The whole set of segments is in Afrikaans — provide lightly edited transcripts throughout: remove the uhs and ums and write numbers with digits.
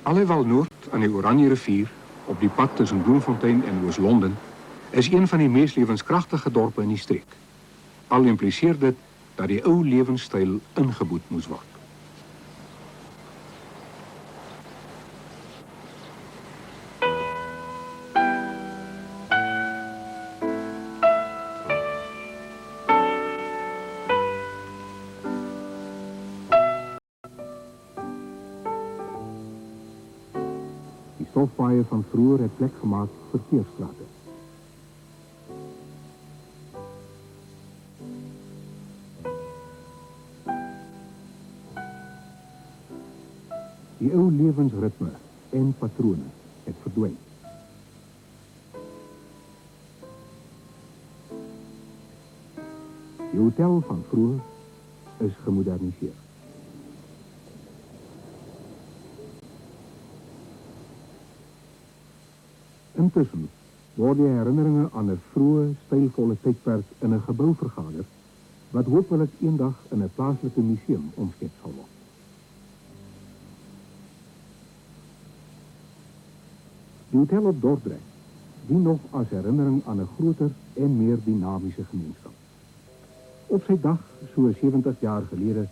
Allewal Noord aan die Oranje rivier, op die pad tussen Bloemfontein en Oos-London, is een van die mees lewenskragtige dorpe in die streek. Al impliseer dit dat die ou lewenstyl ingeboet moes word. Die stofpaaie van vroeger het plek gemaak vir verkeersstrate. Die ou lewensritme en patrone het verdwyn. Die hotel van vroeger is gemoderniseer. Intussen word die herinneringe aan 'n vroeë, stylvolle tydperk in 'n gebou vergader, wat hopelik eendag in 'n plaaslike museum omskep sal word. Die hotel op Dordrecht dien nog as herinnering aan 'n groter en meer dinamiese gemeenskap. Op sy dag, so 70 jaar gelede,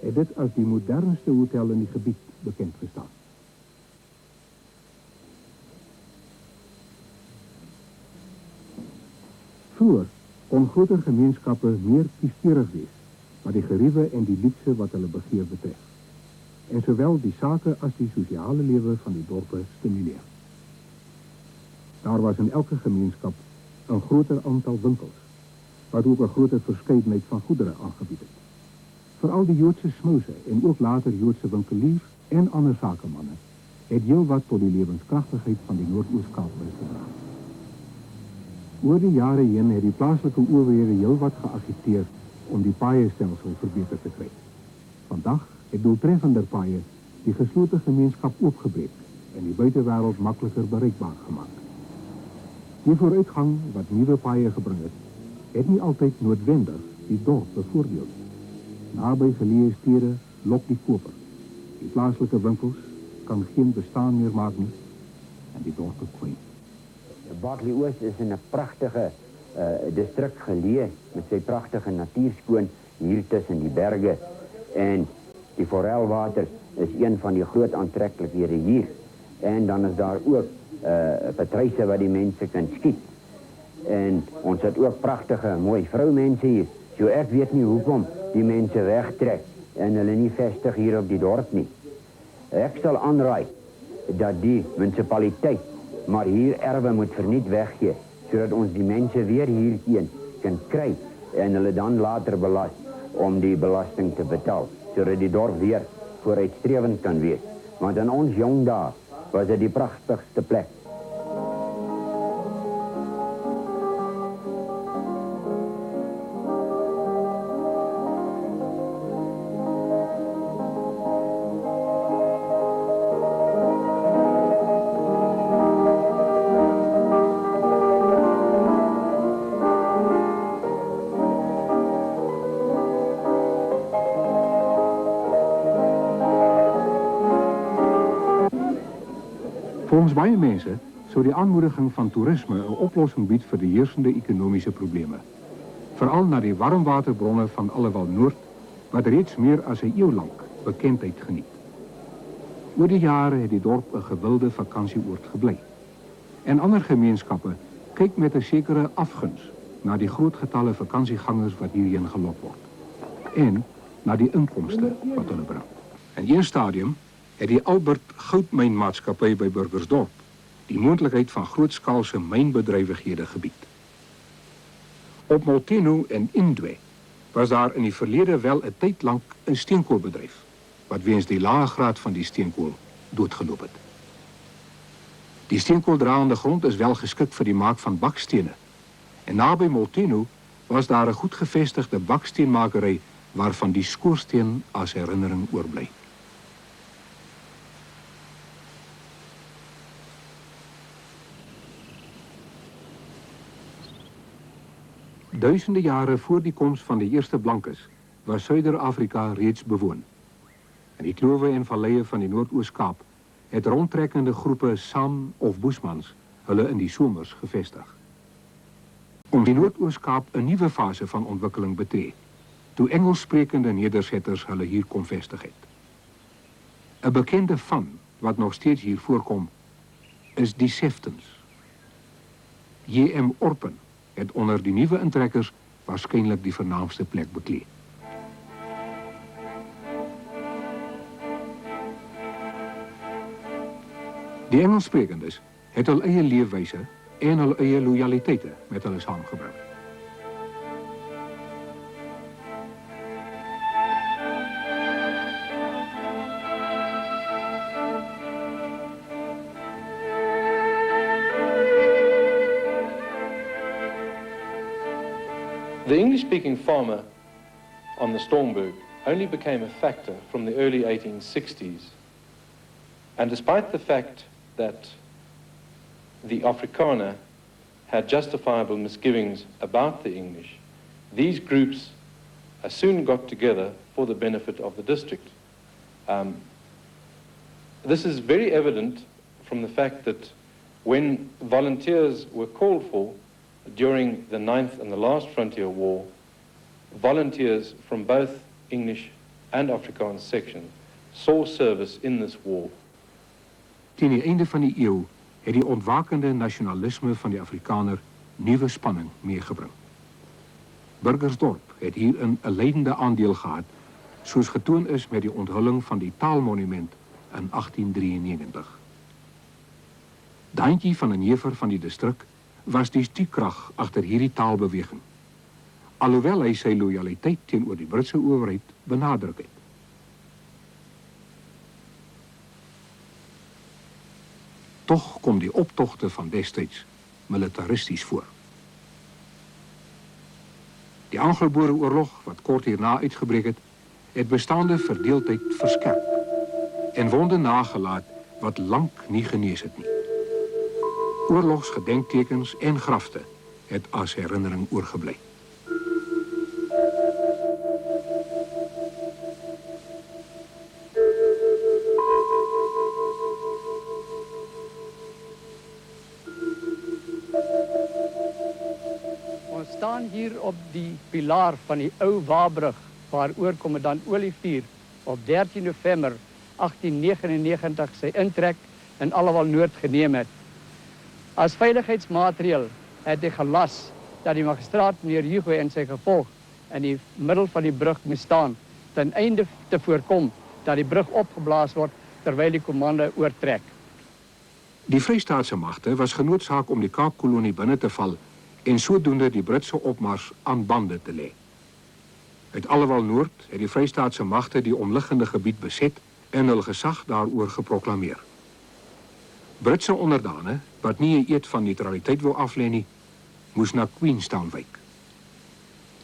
het dit as die modernste hotel in die gebied bekend gestaan. Vroeger kon groter gemeenskappe meer kieskeurig wees, wat die geriewe en die luukse wat hulle begeer betref, en sowel die sake as die sosiale lewe van die dorpe stimuleer. Daar was in elke gemeenskap 'n groter aantal winkels, wat ook 'n groter verskeidenheid van goedere aangebied het. Veral die Joodse smouse en ook later Joodse winkeliers en ander sakemanne het heelwat tot die lewenskragtigheid van die Noord-Oos-Kaap bygedra. Oor die jare heen het die plaaslike owerhede heelwat geagiteer om die paaiestelsel verbeter te kry. Vandag het doeltreffender paaie die geslote gemeenskap oopgebreek en die buitewêreld makliker bereikbaar gemaak. Die vooruitgang wat nuwe paaie gebring het nie altyd noodwendig die dorp bevoordeel. Naby geleë stede lok die koper. Die plaaslike winkels kan geen bestaan meer maak nie en die dorp kwyn. Bartley Oos is in 'n pragtige distrik geleë met sy pragtige natuurskoon hier tussen die berge, en die forelwater is een van die groot aantreklikhede hier. En dan is daar ook patryse wat die mense kan skiet. En ons het ook pragtige, mooi vroumense hier. So ek weet nie hoekom die mense wegtrek en hulle nie vestig hier op die dorp nie. Ek sal aanraai dat die munisipaliteit maar hier erwe moet verniet weggee, sodat ons die mense weer hierheen kan kry en hulle dan later belas om die belasting te betaal, sodat die dorp weer vooruitstrevend kan wees. Want in ons jong dae was dit die pragtigste plek. Volgens baie mense sou die aanmoediging van toerisme 'n oplossing bied vir die heersende ekonomiese probleme. Veral na die warmwaterbronne van Allewal Noord, wat reeds meer as 'n eeu lank bekendheid geniet. Oor die jare het die dorp 'n gewilde vakansieoord gebly. En ander gemeenskappe kyk met 'n sekere afguns na die groot getalle vakansiegangers wat hierheen gelok word. En na die inkomste wat hulle bring. In een stadium het die Albert Goudmynmaatskappy by Burgersdorp die moontlikheid van grootskaalse mynbedrywighede gebied. Op Molteno en Indwe was daar in die verlede wel 'n tyd lank 'n steenkoolbedryf, wat weens die lae graad van die steenkool doodgeloop het. Die steenkooldraande grond is wel geskik vir die maak van bakstene, en naby Molteno was daar 'n goed gevestigde baksteenmakery waarvan die skoorsteen as herinnering oorbly. Duisende jare voor die koms van die eerste blankes was Suider-Afrika reeds bewoon. En die klowe en valleie van die Noord-Oos-Kaap het rondtrekkende groepe Sam of Boesmans hulle in die somers gevestig. Om die Noord-Oos-Kaap 'n nuwe fase van ontwikkeling betree, toe Engelssprekende nedersetters hulle hier kom vestig het. 'n bekende van wat nog steeds hier voorkom, is die Seftons. J.M. Orpen het onder die nuwe intrekkers waarskynlik die vernaamste plek beklee. Die Engelssprekendes het hul eie leefwyse en hul eie loyaliteite met hulle saamgebring. The English-speaking farmer on the Stormberg only became a factor from the early 1860s. And despite the fact that the Afrikaner had justifiable misgivings about the English, these groups soon got together for the benefit of the district. This is very evident from the fact that when volunteers were called for during the 9th and the last Frontier War, volunteers from both English and Afrikaans sections saw service in this war. Teen die einde van die eeuw het die ontwakende nasionalisme van die Afrikaner nuwe spanning meegebring. Burgersdorp het hierin 'n leidende aandeel gehad, soos getoon is met die onthulling van die taalmonument in 1893. Daantjie van 'n jefer van die distrik was die stuurkrag agter hierdie taalbeweging, alhoewel hy sy loyaliteit teenoor die Britse owerheid benadruk het. Toch kom die optogte van destyds militaristies voor. Die Anglo-Boereoorlog, wat kort hierna uitgebreek het bestaande verdeeldheid verskerp en wonde nagelaat wat lank nie genees het nie. Oorlogsgedenktekens en grafte het as herinnering oorgebly. Ons staan hier op die pilaar van die ou Waabrug, waaroor kommandant Olivier op 13 November 1899 sy intrek in Allewal Noord geneem het. As veiligheidsmaatreël het hy gelas dat die magistraat meneer Hugo en sy gevolg in die middel van die brug moes staan, ten einde te voorkom dat die brug opgeblaas word terwyl die kommando oortrek. Die Vrystaatse magte was genoodsaak om die Kaapkolonie binne te val en sodoende die Britse opmars aan bande te lê. Uit Allewal Noord het die Vrystaatse magte die omliggende gebied beset en hul gesag daaroor geproklameer. Britse onderdane, wat nie 'n eed van neutraliteit wou aflê nie, moes na Queenstown wyk.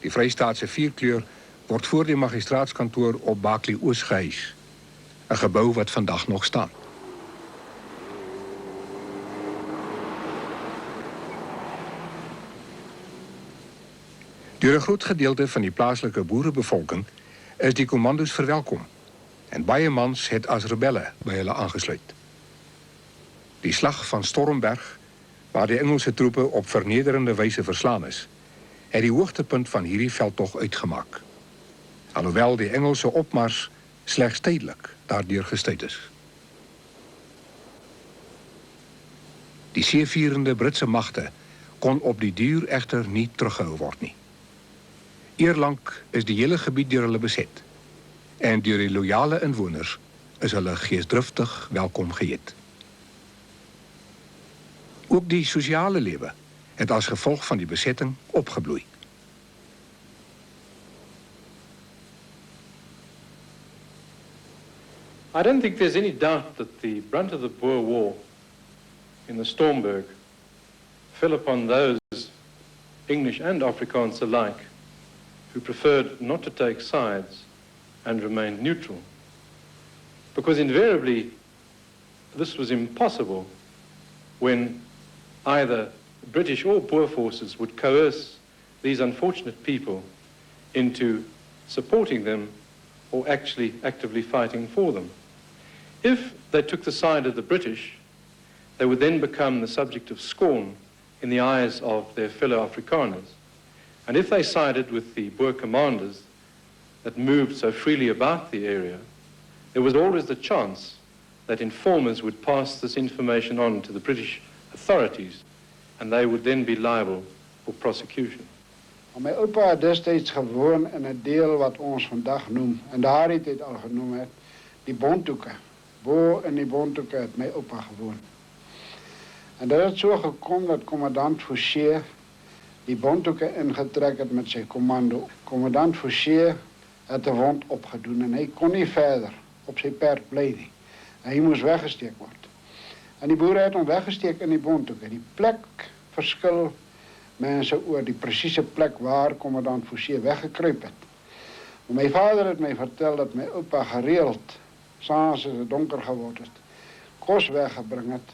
Die Vrystaatse vierkleur word voor die magistraatskantoor op Barkley Oos gehuis, 'n gebou wat vandag nog staan. Deur 'n groot gedeelte van die plaaslike boerebevolking is die kommando's verwelkom en baie mans het as rebelle by hulle aangesluit. Die slag van Stormberg, waar die Engelse troepe op vernederende wyse verslaan is, het die hoogtepunt van hierdie veldtog uitgemaak, alhoewel die Engelse opmars slegs tydelik daardeur gestuit is. Die seevierende Britse magte kon op die duur egter nie teruggehou word nie. Eerlank is die hele gebied deur hulle beset en deur die loyale inwoners is hulle geesdriftig welkom geheet. Ook die sosiale lewe het as gevolg van die besetting opgebloei. I don't think there's any doubt that the brunt of the Boer War in the Stormberg fell upon those English and Afrikaans alike who preferred not to take sides and remained neutral. Because invariably this was impossible when either British or Boer forces would coerce these unfortunate people into supporting them or actually actively fighting for them. If they took the side of the British, they would then become the subject of scorn in the eyes of their fellow Afrikaners. And if they sided with the Boer commanders that moved so freely about the area, there was always the chance that informers would pass this information on to the British authorities, and they would then be liable for prosecution. My oupa het destijds gewoon in 'n deel wat ons vandag noem, en daardie tyd al genoem het, die Bontoeke. Bo in die Bontoeke het my oupa gewoon. En dit het so gekom dat kommandant Fouché die Bontoeke ingetrek het met sy kommando. Kommandant Fouché het 'n wond opgedoen en hy kon nie verder op sy perd bly nie. Hy moes weggesteek word. En die boere het hom weggesteek in die Bontoeke. Die plek verskil mense oor die presiese plek waar kommandant Fouché weggekruip het. My vader het my vertel dat my oupa gereeld, saans as dit donker geword het, kos weggebring het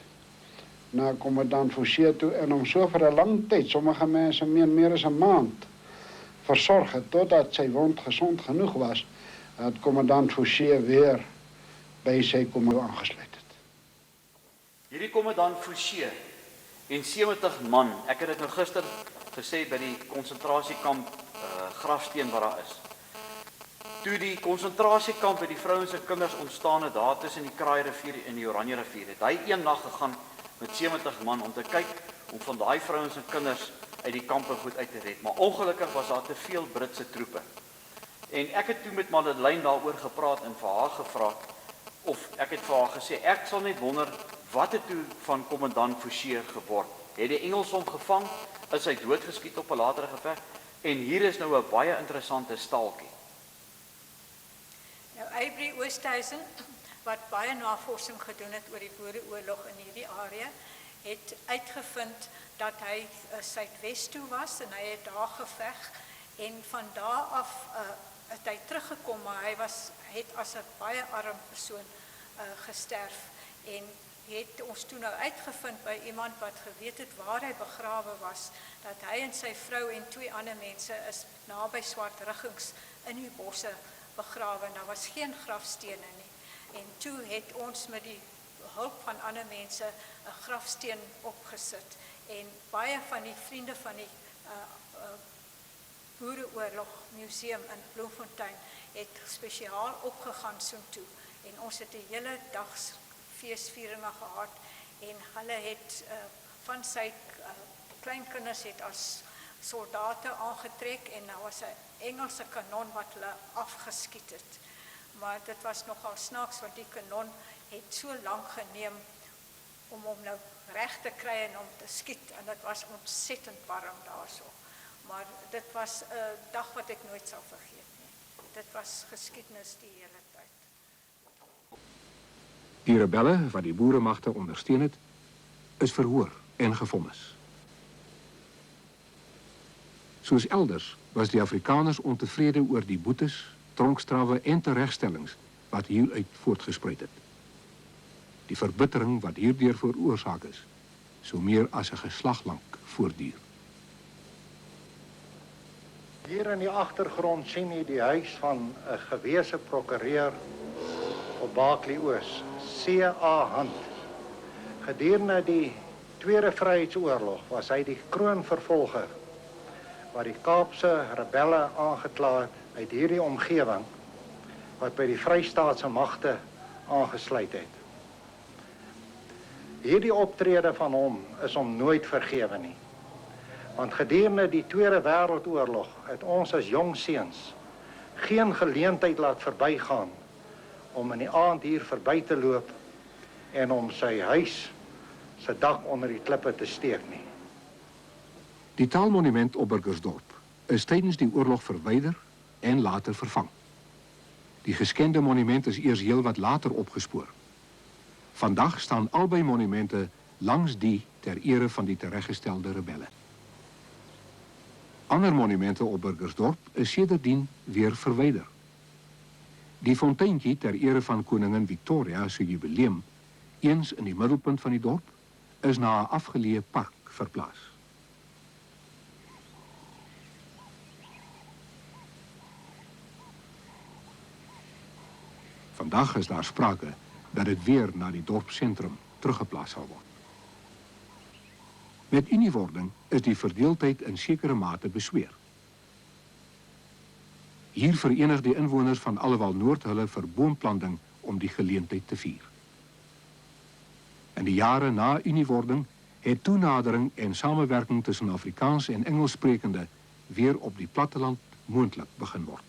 na kommandant Fouché toe en hom so vir 'n lang tyd, sommige mense meen meer as 'n maand, versorg het totdat sy wond gesond genoeg was, dat kommandant Fouché weer by sy kommando aangesluit het. Hierdie kommandant Fouché en 70 man, ek het dit nou gister gesê by die konsentrasiekamp grafsteen waar daar is. Toe die konsentrasiekamp by die vrouens en kinders ontstaan het daar tussen die Kraairivier en die Oranje rivier, het hy een nag gegaan met 70 man om te kyk om van daai vrouens en kinders uit die kampe goed uit te red. Maar ongelukkig was daar te veel Britse troepe. En ek het toe met Madeleine daaroor gepraat en vir haar gevra, of ek het vir haar gesê, ek sal net wonder, wat het toe van kommandant Fouché geword? Het die Engels hom gevang, is hy doodgeskiet op 'n latere geveg? En hier is nou 'n baie interessante staaltjie. Nou, Avery Oosthuizen, wat baie navorsing gedoen het oor die Boereoorlog in hierdie area, het uitgevind dat hy suidwes toe was en hy het daar geveg en van daar af het hy teruggekom, maar hy het as 'n baie arm persoon gesterf en het ons toe nou uitgevind by iemand wat geweet het waar hy begrawe was, dat hy en sy vrou en 2 ander mense is naby Swart Riggings in die bosse begrawe. Daar was geen grafstene nie. En toe het ons met die hulp van ander mense 'n grafsteen opgesit. En baie van die vriende van die Boereoorlog Museum in Bloemfontein het spesiaal opgegaan soontoe. En ons het 'n hele dag feesvieringe gehad en hulle het van sy kleinkinders het as soldate aangetrek en daar was 'n Engelse kanon wat hulle afgeskiet het. Maar dit was nogal snaaks want die kanon het so lank geneem om hom nou reg te kry en om te skiet en dit was ontsettend warm daarso. Maar dit was 'n dag wat ek nooit sal vergeet nie. Dit was geskiedenis die hele tyd. Die rebelle wat die boeremagte ondersteun het, is verhoor en gevonnis. Soos elders was die Afrikaners ontevrede oor die boetes, tronkstrawe en teregstellings wat hieruit voortgespruit het. Die verbittering wat hierdeur veroorsaak is, so meer as 'n geslag lank voortduur. Hier in die agtergrond sien jy die huis van 'n gewese prokureur op Barkley Oos, C.A. Hunt. Gedurende die Tweede Vryheidsoorlog was hy die kroonvervolger wat die Kaapse rebelle aangekla het uit hierdie omgewing wat by die Vrystaatse magte aangesluit het. Hierdie optrede van hom is hom nooit vergewe nie. Want gedurende die Tweede Wêreldoorlog het ons as jong seuns geen geleentheid laat verbygaan om in die aand hier verby te loop en om sy huis, sy dak onder die klippe te steek nie. Die taalmonument op Burgersdorp is tydens die oorlog verwyder en later vervang. Die geskende monument is eers heel wat later opgespoor. Vandag staan albei monumente langs die ter ere van die tereggestelde rebelle. Ander monumente op Burgersdorp is sedertdien weer verwyder. Die fonteintjie ter ere van koningin Victoria se jubileum, eens in die middelpunt van die dorp, is na 'n afgeleë park verplaas. Vandag is daar sprake dat dit weer na die dorpsentrum teruggeplaas sal word. Met uniewording is die verdeeldheid in sekere mate besweer. Hier verenig die inwoners van Allewal Noord hulle vir boomplanting om die geleentheid te vier. In die jare na uniewording het toenadering en samewerking tussen Afrikaans en Engelssprekende weer op die platteland moontlik begin word.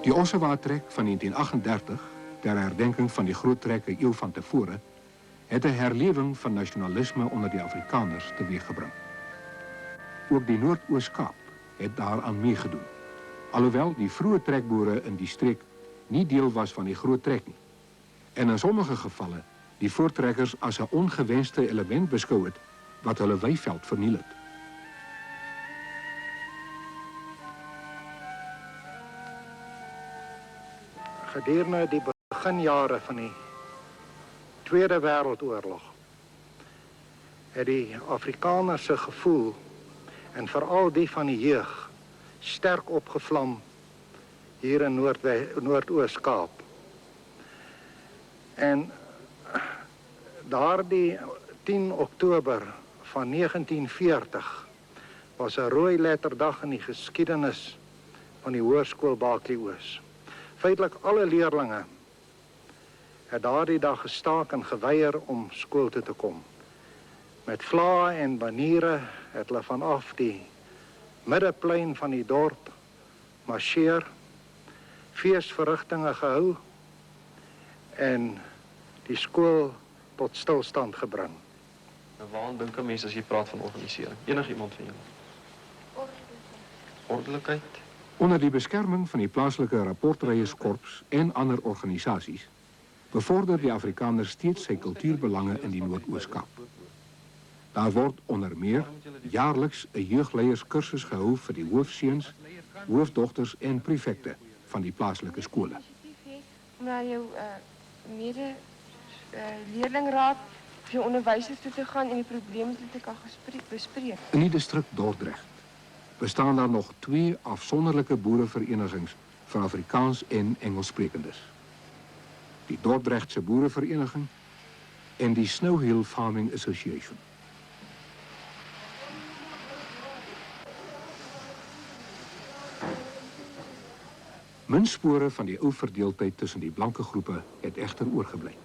Die Ossewa-trek van 1938, ter herdenking van die groot trek 'n eeu van tevore, het 'n herlewing van nasionalisme onder die Afrikaners teweeggebring. Ook die Noord-Oos-Kaap het daaraan meegedoen, alhoewel die vroeë trekboere in die streek nie deel was van die groot trek nie, en in sommige gevalle die voortrekkers as 'n ongewenste element beskou het wat hulle weiveld verniel het. Gedurende die beginjare van die Tweede Wêreldoorlog het die Afrikaners se gevoel en veral die van die jeug sterk opgevlam hier in Noord-Oos-Kaap. En daardie 10 Oktober van 1940 was 'n rooi letterdag in die geskiedenis van die Hoërskool Baaklie Oos. Feitelik alle leerlinge het daardie dag gestaak en geweier om skool toe te kom. Met vlae en baniere het hulle vanaf die middeplein van die dorp marcheer, feesverrigtinge gehou en die skool tot stilstand gebring. En waaraan dink 'n mens as jy praat van organisering? Enigiemand van julle? Ordelikheid. Onder die beskerming van die plaaslike rapportryierskorps en ander organisasies bevorder die Afrikaner steeds sy kultuurbelange in die Noord-Oos-Kaap. Daar word onder meer jaarliks 'n jeugleierskursus gehou vir die hoofseuns, hoofdogters en prefekte van die plaaslike skole. Om na jou leerlingraad of jou onderwysers toe te gaan en die probleme te kan bespreek. In die distrik Dordrecht bestaan daar nog 2 afsonderlike boereverenigings vir Afrikaans en Engelssprekendes. Die Dordrechtse Boerevereniging en die Snow Hill Farming Association. Muntspore van die ou verdeeldheid tussen die blanke groepe het egter oorgebly.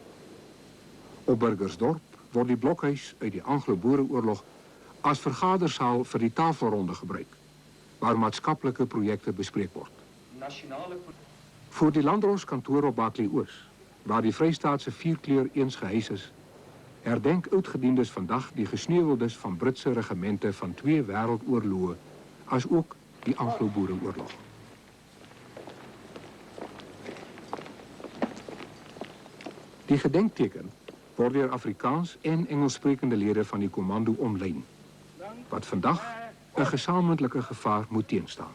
Op Burgersdorp word die blokhuis uit die Anglo-Boereoorlog as vergadersaal vir die tafelronde gebruik, waar maatskaplike projekte bespreek word. Voor die landroskantoor op Baaklie Oos, waar die Vrystaatse vierkleur eens gehuis is, herdenk oudgediendes vandag die gesneuweldes van Britse regimente van 2 wêreldoorloë, as ook die Anglo-Boereoorlog. Die gedenkteken word deur Afrikaans en Engelssprekende lede van die kommando omlyn, wat vandag 'n gesamentlike gevaar moet teenstaan.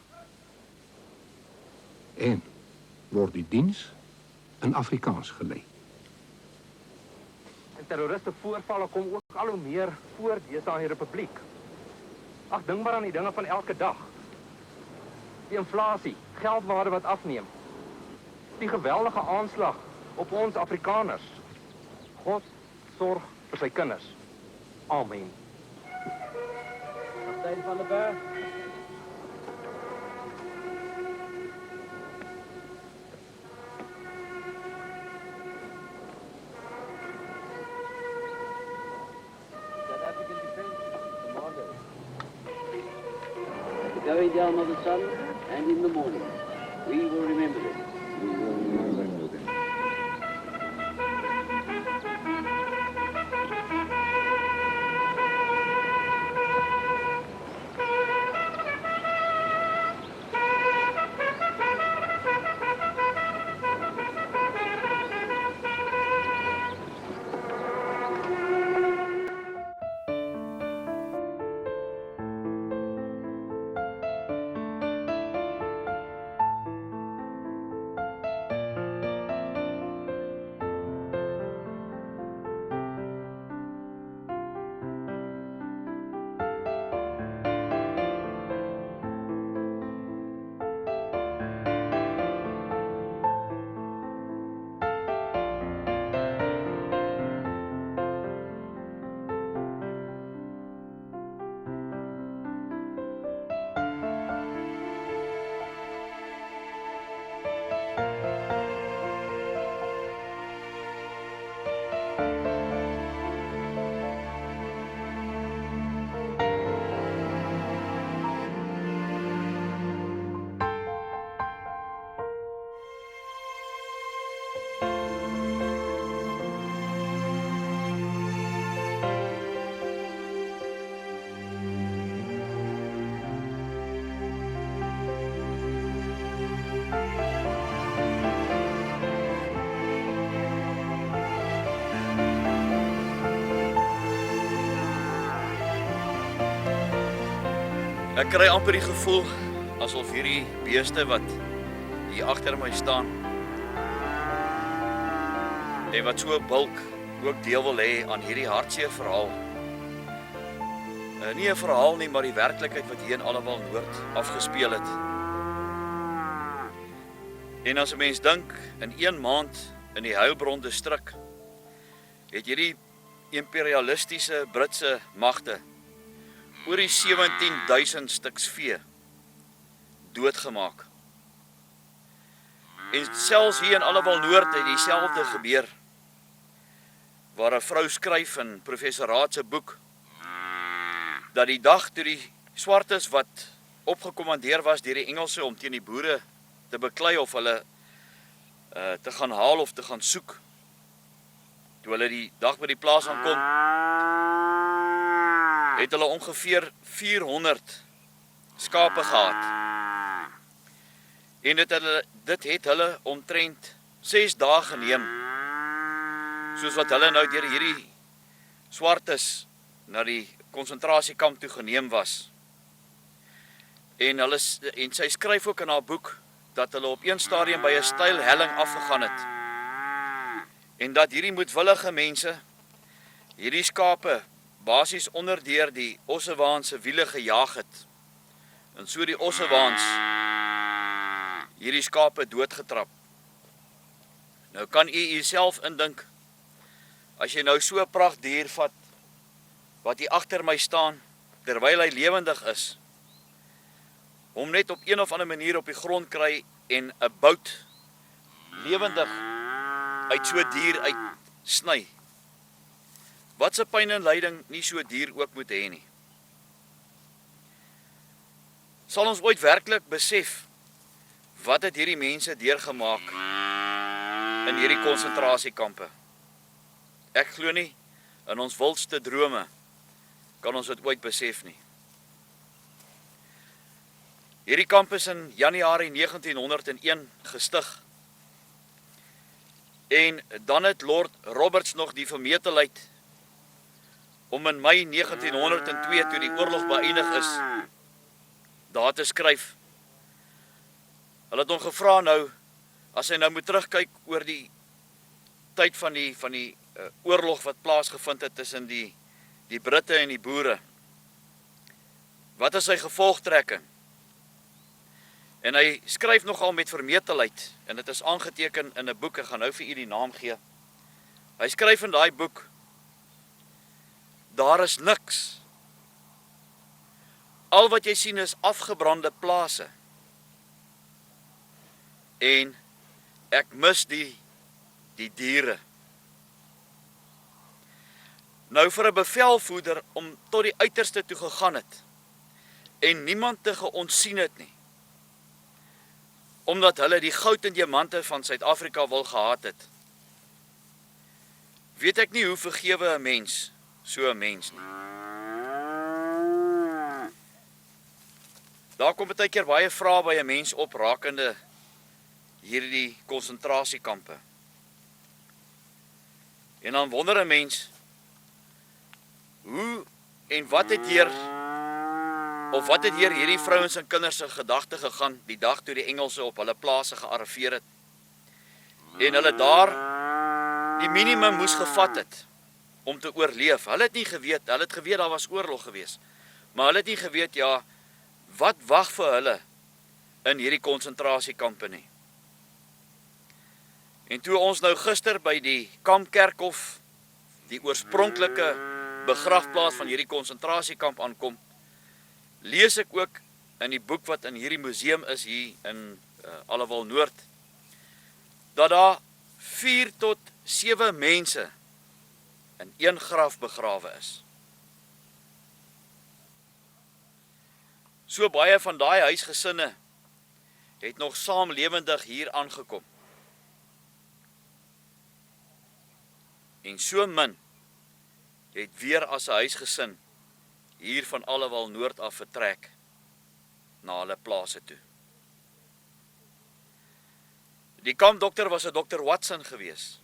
En word die diens in Afrikaans gelei. En terroriste voorvalle kom ook al hoe meer voor deesdae in die Republiek. Ag, dink maar aan die dinge van elke dag. Die inflasie, geldwaarde wat afneem. Die geweldige aanslag op ons Afrikaners. God sorg vir sy kinders. Amen. Kaptein van der Berg. South African Defense Commando. Going down of the sun and in the morning. We will remember this. We will remember them. Ek kry amper die gevoel asof hierdie beeste wat hier agter my staan en wat so 'n bulk ook deel wil hê aan hierdie hartseer verhaal. Nie 'n verhaal nie, maar die werklikheid wat hier in Allewal Noord afgespeel het. En as 'n mens dink, in 1 maand in die Heilbron distrik het hierdie imperialistiese Britse magte oor die 17.000 stuks vee doodgemaak. En selfs hier in Allewal Noord het dieselfde gebeur, waar 'n vrou skryf in professor Raad se boek, dat die dag toe die swartes wat opgekommandeer was deur die Engelse om teen die boere te beklei of hulle te gaan haal of te gaan soek, toe hulle die dag by die plaas aankom, het hulle ongeveer 400 skape gehad. En dit het hulle omtrent 6 dae geneem, soos wat hulle nou deur hierdie swartes na die konsentrasiekamp toe geneem was. En sy skryf ook in haar boek dat hulle op een stadium by 'n steil helling afgegaan het. En dat hierdie moedwillige mense hierdie skape basies onderdeur die ossewaans se wiele gejaag het. En so die ossewaans hierdie skape doodgetrap. Nou kan u jouself indink, as jy nou so 'n prachtdier vat wat hier agter my staan terwyl hy lewendig is, hom net op een of ander manier op die grond kry en 'n bout lewendig uit so 'n dier uitsny. Wat se pyn en lyding nie so 'n dier ook moet hê nie. Sal ons ooit werklik besef wat het hierdie mense deurgemaak in hierdie konsentrasiekampe? Ek glo nie in ons wildste drome kan ons dit ooit besef nie. Hierdie kamp is in Januarie 1901 gestig. En dan het Lord Roberts nog die vermetelheid om in Mei 1902, toe die oorlog beëindig is, daar te skryf. Hulle het hom gevra nou, as hy nou moet terugkyk oor die tyd van die oorlog wat plaasgevind het tussen die Britte en die boere. Wat is sy gevolgtrekking? En hy skryf nogal met vermetelheid, en dit is aangeteken in 'n boek, ek gaan nou vir u die naam gee. Hy skryf in daai boek, daar is niks. Al wat jy sien is afgebrande plase. En ek mis die diere. Nou vir 'n bevelvoerder om tot die uiterste toe gegaan het en niemand te geontsien het nie, omdat hulle die goud en diamante van Suid-Afrika wil gehad het. Weet ek nie hoe vergewe 'n mens so 'n mens nie. Daar kom baie keer baie vrae by 'n mens op rakende hierdie konsentrasiekampe. En dan wonder 'n mens, hoe en wat het hier hierdie vrouens en kinders se gedagte gegaan die dag toe die Engelse op hulle plase gearriveer het en hulle daar die minimum moes gevat het om te oorleef. Hulle het nie geweet, hulle het geweet daar was oorlog gewees, maar hulle het nie geweet, ja, wat wag vir hulle in hierdie konsentrasiekampe nie. En toe ons nou gister by die Kampkerkhof, die oorspronklike begrafplaas van hierdie konsentrasiekamp aankom, lees ek ook in die boek wat in hierdie museum is hier in Allewal Noord, dat daar 4 tot 7 mense in een graf begrawe is. So baie van daai huisgesinne het nog saam lewendig hier aangekom. En so min het weer as 'n huisgesin hier van Allewal Noord af vertrek na hulle plase toe. Die kampdokter was 'n dokter Watson gewees.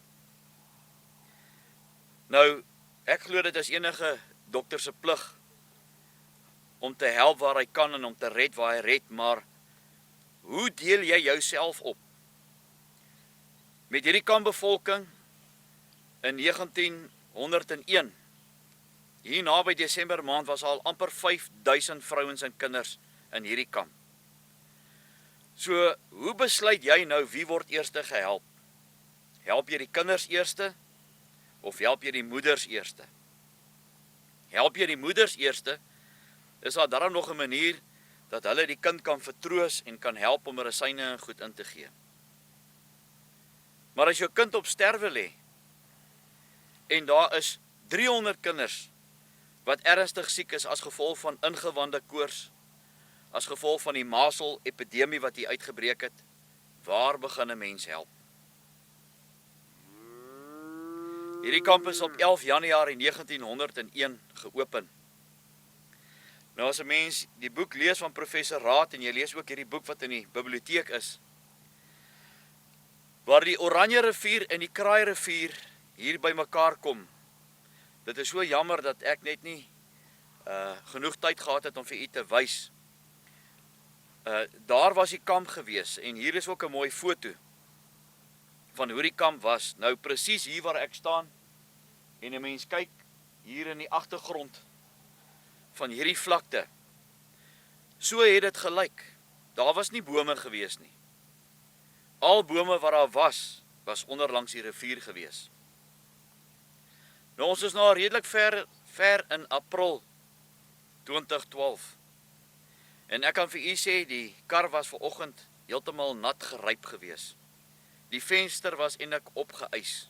Nou, ek glo dit is enige dokter se plig om te help waar hy kan en om te red waar hy red, maar hoe deel jy jouself op? Met hierdie kampbevolking in 1901, hier naby Desember maand was al amper 5000 vrouens en kinders in hierdie kamp. So, hoe besluit jy nou wie word eerste gehelp? Help jy die kinders eerste of help jy die moeders eerste? Help jy die moeders eerste, is daar daarom nog 'n manier dat hulle die kind kan vertroos en kan help om medisyne en goed in te gee. Maar as jou kind op sterwe lê en daar is 300 kinders wat ernstig siek is as gevolg van ingewande koors, as gevolg van die masel epidemie wat hier uitgebreek het, waar begin 'n mens help? Hierdie kamp is op 11 Januarie 1901 geopen. Nou as 'n mens die boek lees van professor Raad en jy lees ook hierdie boek wat in die biblioteek is, waar die Oranje rivier en die Kraai rivier hier by mekaar kom. Dit is so jammer dat ek net nie genoeg tyd gehad het om vir u te wys. Daar was die kamp gewees en hier is ook 'n mooi foto van hoe die kamp was. Nou presies hier waar ek staan en 'n mens kyk hier in die agtergrond van hierdie vlakte. So het dit gelyk. Daar was nie bome gewees nie. Al bome wat daar was onder langs die rivier gewees. Nou ons is nou redelik ver in April 2012. En ek kan vir u sê, die kar was vanoggend heeltemal nat geryp gewees. Die venster was eintlik opgeëis.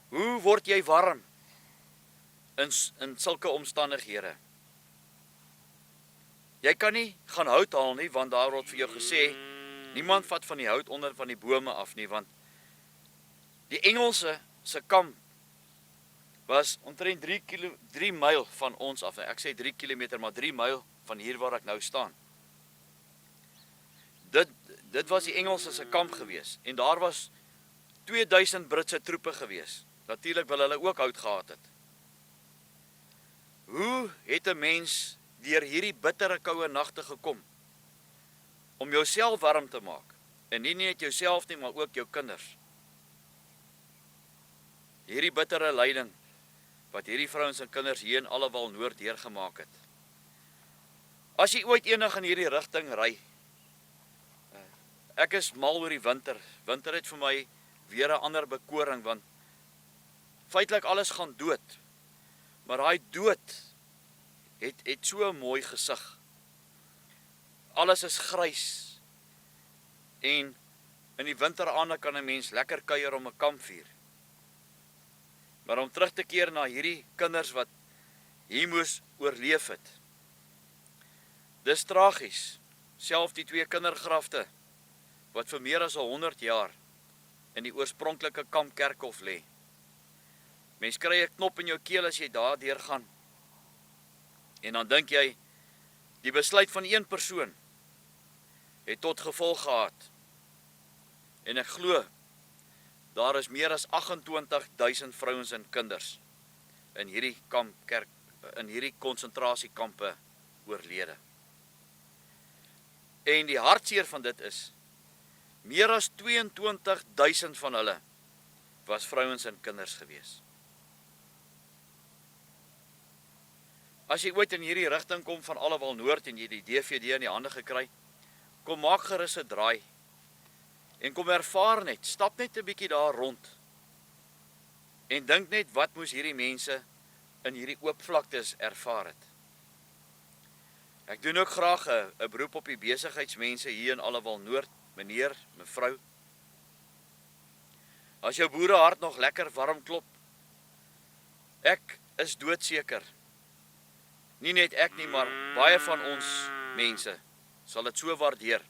Hoe word jy warm in sulke omstandighede? Jy kan nie gaan hout haal nie, want daar word vir jou gesê, niemand vat van die hout onder van die bome af nie, want die Engelse se kamp was omtrent 3 myl van ons af. Ek sê 3 kilometer, maar 3 myl van hier waar ek nou staan. Dit was die Engelse se kamp gewees. En daar was 2000 Britse troepe gewees. Natuurlik wil hulle ook hout gehad het. Hoe het 'n mens deur hierdie bittere koue nagte gekom om jouself warm te maak? En nie net jouself nie, maar ook jou kinders. Hierdie bittere lyding wat hierdie vrouens en kinders hier in Allewal Noord deurgemaak het. As jy ooit enig in hierdie rigting ry, ek is mal oor die winter. Winter het vir my weer 'n ander bekoring, want feitelik alles gaan dood. Maar daai dood het so 'n mooi gesig. Alles is grys. En in die winteraande kan 'n mens lekker kuier om 'n kampvuur. Maar om terug te keer na hierdie kinders wat hier moes oorleef het. Dis tragies. Self die 2 kindergrafte wat vir meer as 100 jaar in die oorspronklike kampkerkhof lê. Mens kry 'n knop in jou keel as jy daar deurgaan. En dan dink jy, die besluit van een persoon het tot gevolg gehad. En ek glo, daar is meer as 28.000 vrouens en kinders in hierdie konsentrasiekampe oorlede. En die hartseer van dit is, meer as 22.000 van hulle was vrouens en kinders gewees. As jy ooit in hierdie rigting kom van Allewal Noord en jy die DVD in die hande gekry, kom maak gerus 'n draai en kom ervaar net, stap net 'n bietjie daar rond en dink net wat moes hierdie mense in hierdie oop vlaktes ervaar het. Ek doen ook graag 'n beroep op die besigheidsmense hier in Allewal Noord, meneer, mevrou. As jou boerehart nog lekker warm klop, ek is doodseker. Nie net ek nie, maar baie van ons mense sal dit so waardeer.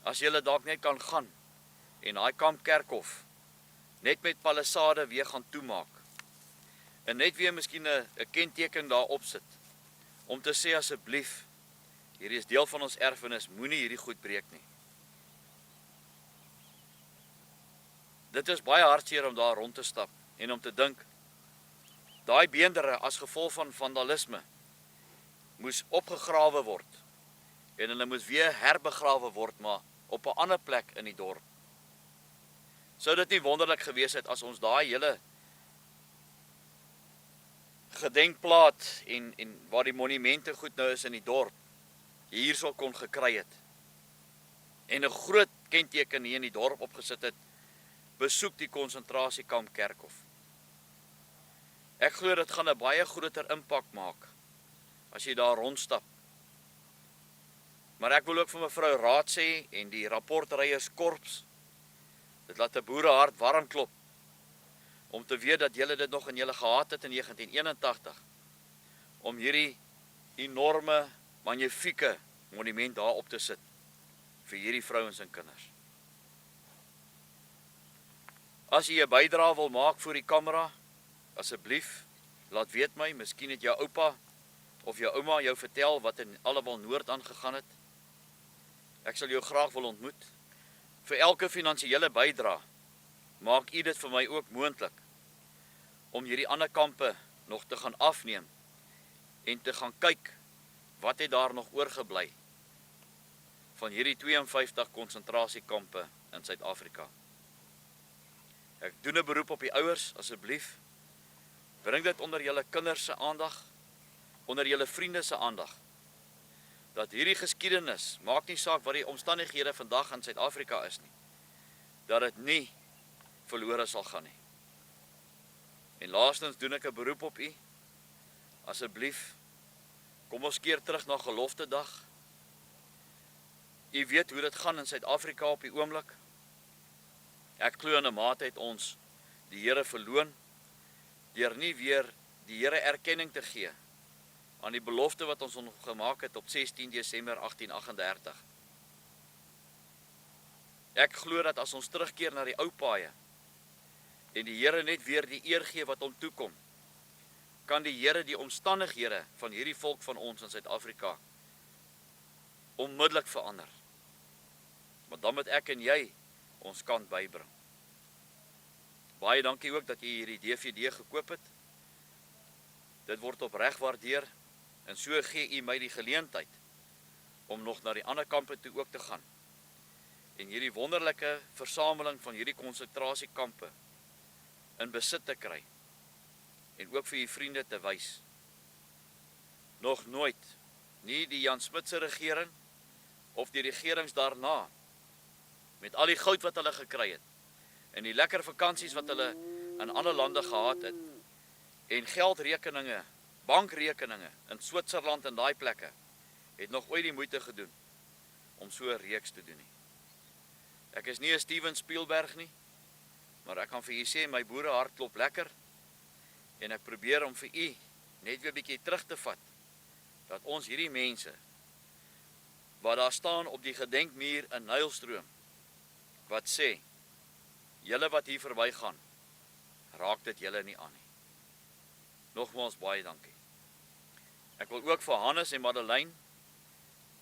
As jy dalk net kan gaan en daai kampkerkhof net met palissade weer gaan toemaak. En net weer miskien 'n kenteken daar opsit om te sê asseblief, hierdie is deel van ons erfenis, moenie hierdie goed breek nie. Dit is baie hartseer om daar rond te stap en om te dink, daai beendere as gevolg van vandalisme moes opgegrawe word en hulle moes weer herbegrawe word, maar op 'n ander plek in die dorp. Sou dit nie wonderlik gewees het as ons daai hele gedenkplaat en waar die monumente goed nou is in die dorp, hierso kon gekry het. En 'n groot kenteken hier in die dorp opgesit het, besoek die konsentrasiekamp Kerkhof. Ek glo dit gaan 'n baie groter impak maak as jy daar rondstap. Maar ek wil ook vir mevrou Raad sê en die rapportryierskorps, dit laat 'n boerehart warm klop om te weet dat julle dit nog in julle gehad het in 1981 om hierdie enorme, magnifieke monument daar op te sit vir hierdie vrouens en kinders. As jy 'n bydrae wil maak vir die kamera, asseblief, laat weet my, miskien het jou oupa of jou ouma jou vertel wat in Allewal Noord aangegaan het. Ek sal jou graag wil ontmoet. Vir elke finansiële bydrae maak u dit vir my ook moontlik om hierdie ander kampe nog te gaan afneem en te gaan kyk wat het daar nog oorgebly van hierdie 52 konsentrasiekampe in Suid-Afrika. Ek doen 'n beroep op die ouers, asseblief, bring dit onder julle kinders se aandag, onder julle vriende se aandag, dat hierdie geskiedenis, maak nie saak wat die omstandighede vandag in Suid-Afrika is nie, dat dit nie verlore sal gaan nie. En laastens doen ek 'n beroep op u, asseblief, kom ons keer terug na Geloftedag. U weet hoe dit gaan in Suid-Afrika op die oomblik. Ek glo in 'n mate het ons die Here verloon, deur nie weer die Here erkenning te gee aan die belofte wat ons gemaak het op 16 Desember 1838. Ek glo dat as ons terugkeer na die ou paaie en die Here net weer die eer gee wat hom toekom, kan die Here die omstandighede van hierdie volk van ons in Suid-Afrika onmiddellik verander. Maar dan moet ek en jy ons kant bybring. Baie dankie ook dat jy hierdie DVD gekoop het. Dit word opreg waardeer en so gee u my die geleentheid om nog na die ander kampe toe ook te gaan en hierdie wonderlike versameling van hierdie konsentrasiekampe in besit te kry en ook vir u vriende te wys. Nog nooit, nie die Jan Smuts se regering of die regerings daarna, met al die goud wat hulle gekry het en die lekker vakansies wat hulle in ander lande gehad het en geldrekeninge, bankrekeninge in Switserland en daai plekke, het nog ooit die moeite gedoen om so 'n reeks te doen nie. Ek is nie 'n Steven Spielberg nie, maar ek kan vir u sê my boerehart klop lekker en ek probeer om vir u net weer 'n bietjie terug te vat dat ons hierdie mense wat daar staan op die gedenkmuur in Nylstroom wat sê, julle wat hier verbygaan, raak dit julle nie aan nie. Nogmaals baie dankie. Ek wil ook vir Hannes en Madeleine,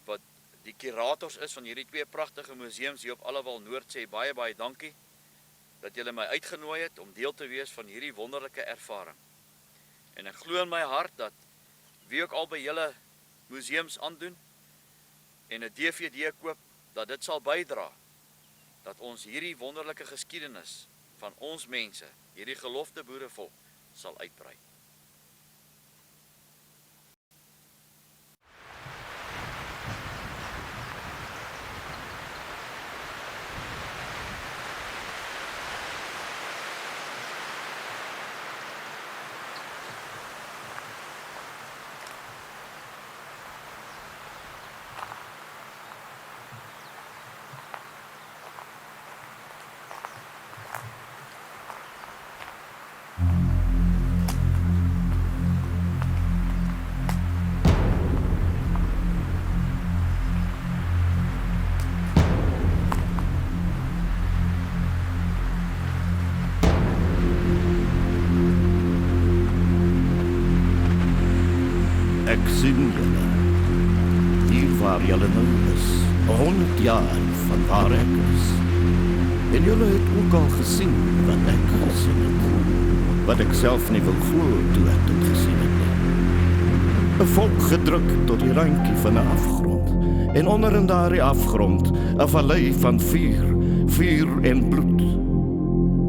wat die kurators is van hierdie twee pragtige museums hier op Allewal Noord, sê baie dankie dat julle my uitgenooi het om deel te wees van hierdie wonderlike ervaring. En ek glo in my hart dat wie ook al by julle museums aandoen en 'n DVD koop, dat dit sal bydra dat ons hierdie wonderlike geskiedenis van ons mense, hierdie gelofte boerevolk, sal uitbrei. Ek sien julle. Hier waar julle nou is, 100 jaar van waar ek is. En julle het ook al gesien wat ek gesien het. wat ek self nie wil glo toe ek dit gesien het nie. 'n Volk gedruk tot die randjie van 'n afgrond, en onder in daardie afgrond 'n vallei van vuur en bloed.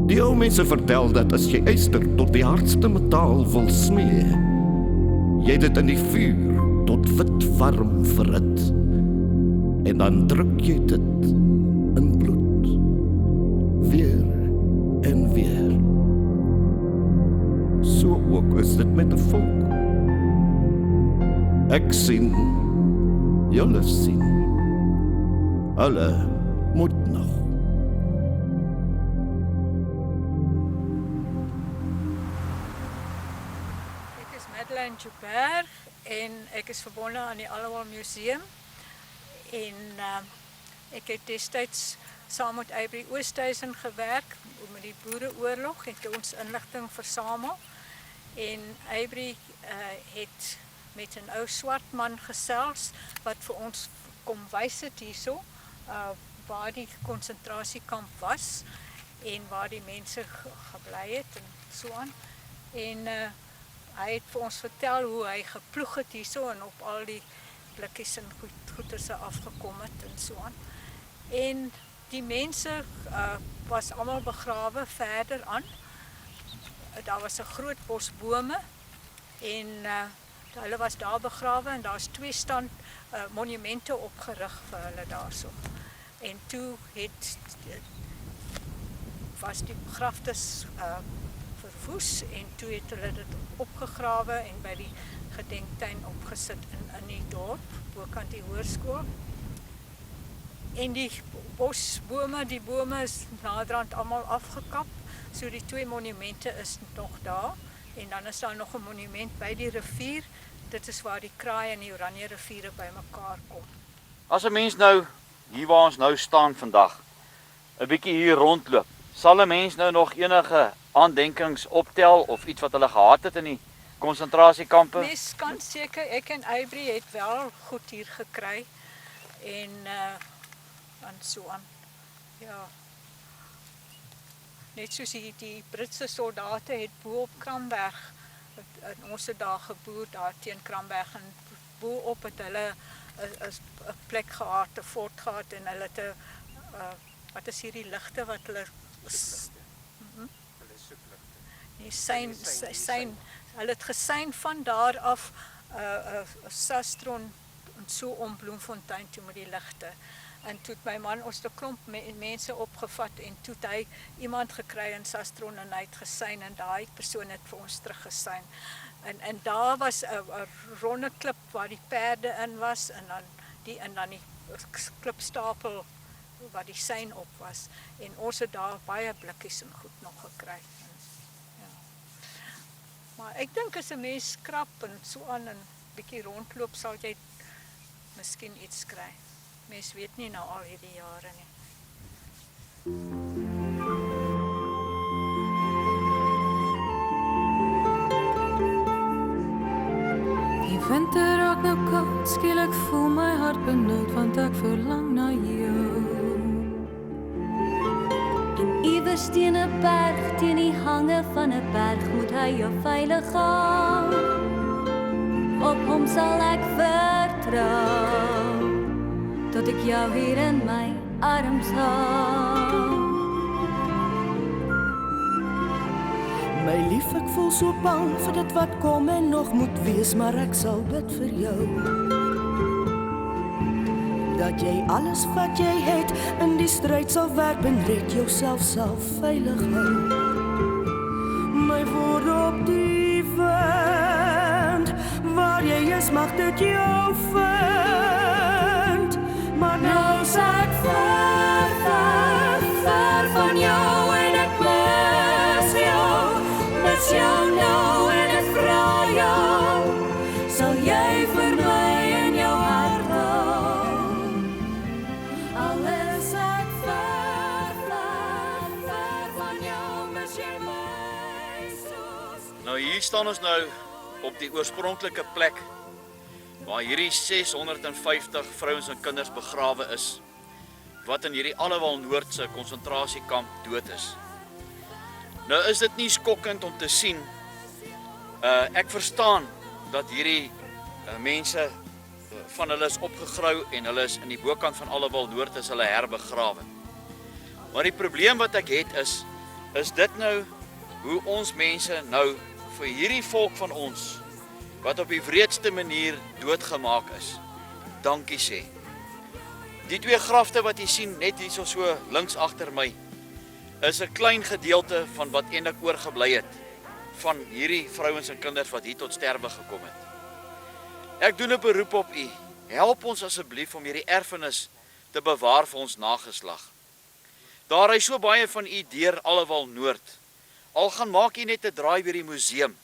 Die ou mense vertel dat as jy yster tot die hardste metaal wil smee, jy dit in die vuur tot wit warm verhit, en dan druk jy dit in bloed, weer en weer. So ook is dit met 'n volk. Ek sien, julle sien, hulle moet nog. Ek is Madeleine Joubert en ek is verbonde aan die Allewal Museum en ek het destyds saam met Avery Oosthuizen gewerk met die Boereoorlog, het ons inligting versamel en Avery het met 'n ou swart man gesels wat vir ons kom wys het hierso waar die konsentrasiekamp was en waar die mense gebly het en so aan. En hy het vir ons vertel hoe hy geploeg het hierso en op al die blikkies en goederse afgekom het en so aan. En die mense was almal begrawe verder aan. Daar was 'n groot bos bome en hulle was daar begrawe en daar's 2 monumente opgerig vir hulle daarso. En toe was die begraftes verwoes en toe het hulle dit opgegrawe en by die gedenktuin opgesit in die dorp, bokant die hoërskool. En die bosbome, die bome is naderhand almal afgekap, so die 2 monumente is nog daar. En dan is daar nog 'n monument by die rivier. Dit is waar die Kraai en die Oranje riviere bymekaar kom. As 'n mens nou, hier waar ons nou staan vandag, 'n bietjie hier rondloop, sal 'n mens nou nog enige aandenkings optel of iets wat hulle gehad het in die konsentrasiekampe? Mens kan seker, ek en Avery het wel goed hier gekry en so aan. Ja. Net soos die Britse soldate het bo op Kramberg, ons het daar geboer, daar teen Kramberg, en bo op het hulle 'n plek gehad, 'n fort gehad, en hulle het wat is hierdie ligte wat hulle hulle het gesyn van daar af Sastron en so om Bloemfontein toe met die ligte. En toe het my man ons 'n klomp mense opgevat en toe het hy iemand gekry in Sastron en hy het gesyn en daai persoon het vir ons teruggesyn. En daar was 'n ronde klip waar die perde in was en dan die klipstapel waar die sein op was. En ons het daar baie blikkies en goed nog gekry. Ja. Maar ek dink as 'n mens skrap en so aan en bietjie rondloop sal jy miskien iets kry. Mens weet nie nou al hierdie jare nie. Die winter raak nou koud, skielik voel my hart benoud, want ek verlang na jou. En iewers teen 'n berg, teen die hange van 'n berg, moet hy jou veilig hou. Op hom sal ek vertrou, tot ek jou hier in my arms hou. My lief, ek voel so bang vir dit wat kom en nog moet wees, maar ek sal bid vir jou. Dat jy alles wat jy het in die stryd sal werp en red jouself sal veilig hou. My woorde op die wind, waar jy is mag dit jou vind. Maar nou is ek ver van jou en ek mis jou nou en ek vra jou, sal jy vir my in jou hart hou? Al is ek ver van jou, mis jy my soos. Nou hier staan ons nou op die oorspronklike plek waar hierdie 650 vrouens en kinders begrawe is, wat in hierdie Allewal Noordse konsentrasiekamp dood is. Nou is dit nie skokkend om te sien. Ek verstaan dat hierdie mense van hulle is opgegrou en hulle is in die bokant van Allewal Noord is hulle herbegrawe. Maar die probleem wat ek het is dit nou hoe ons mense nou vir hierdie volk van ons wat op die wreedste manier doodgemaak is, dankie sê. Die twee grafte wat jy sien net hier so links agter my is 'n klein gedeelte van wat eintlik oorgebly het van hierdie vrouens en kinders wat hier tot sterwe gekom het. Ek doen 'n beroep op u. Help ons asseblief om hierdie erfenis te bewaar vir ons nageslag. Daar ry so baie van u deur Allewal Noord. Al gaan maak u net 'n draai by die museum.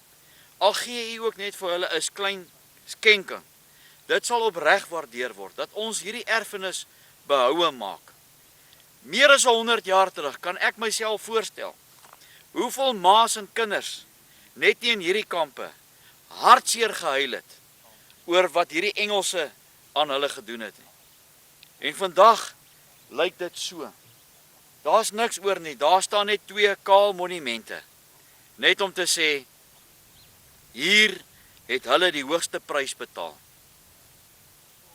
Al gee u ook net vir hulle 'n klein skenking. Dit sal opreg waardeer word dat ons hierdie erfenis behoue maak. Meer as 100 jaar terug kan ek myself voorstel hoeveel ma's en kinders net nie in hierdie kampe hartseer gehuil het oor wat hierdie Engelse aan hulle gedoen het nie. En vandag lyk dit so. Daar's niks oor nie. Daar staan net 2 kaal monumente. Net om te sê hier het hulle die hoogste prys betaal.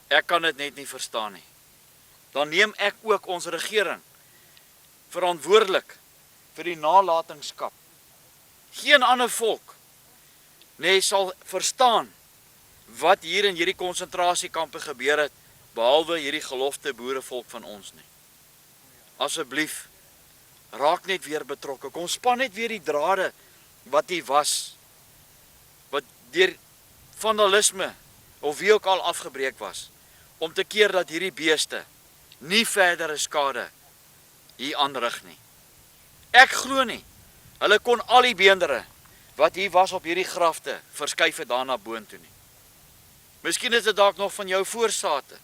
Ek kan dit net nie verstaan nie. Dan neem ek ook ons regering verantwoordelik vir die nalatenskap. Geen ander volk sal verstaan wat hier in hierdie konsentrasiekampe gebeur het, behalwe hierdie gelofte boerevolk van ons nie. Asseblief, raak net weer betrokke. Kom span net weer die drade wat hier was, wat deur vandalisme of wie ook al afgebreek was, om te keer dat hierdie beeste nie verdere skade hier aanrig nie. Ek glo nie, hulle kon al die beendere wat hier was op hierdie grafte verskuif het daarna boontoe nie. Miskien is dit dalk nog van jou voorsate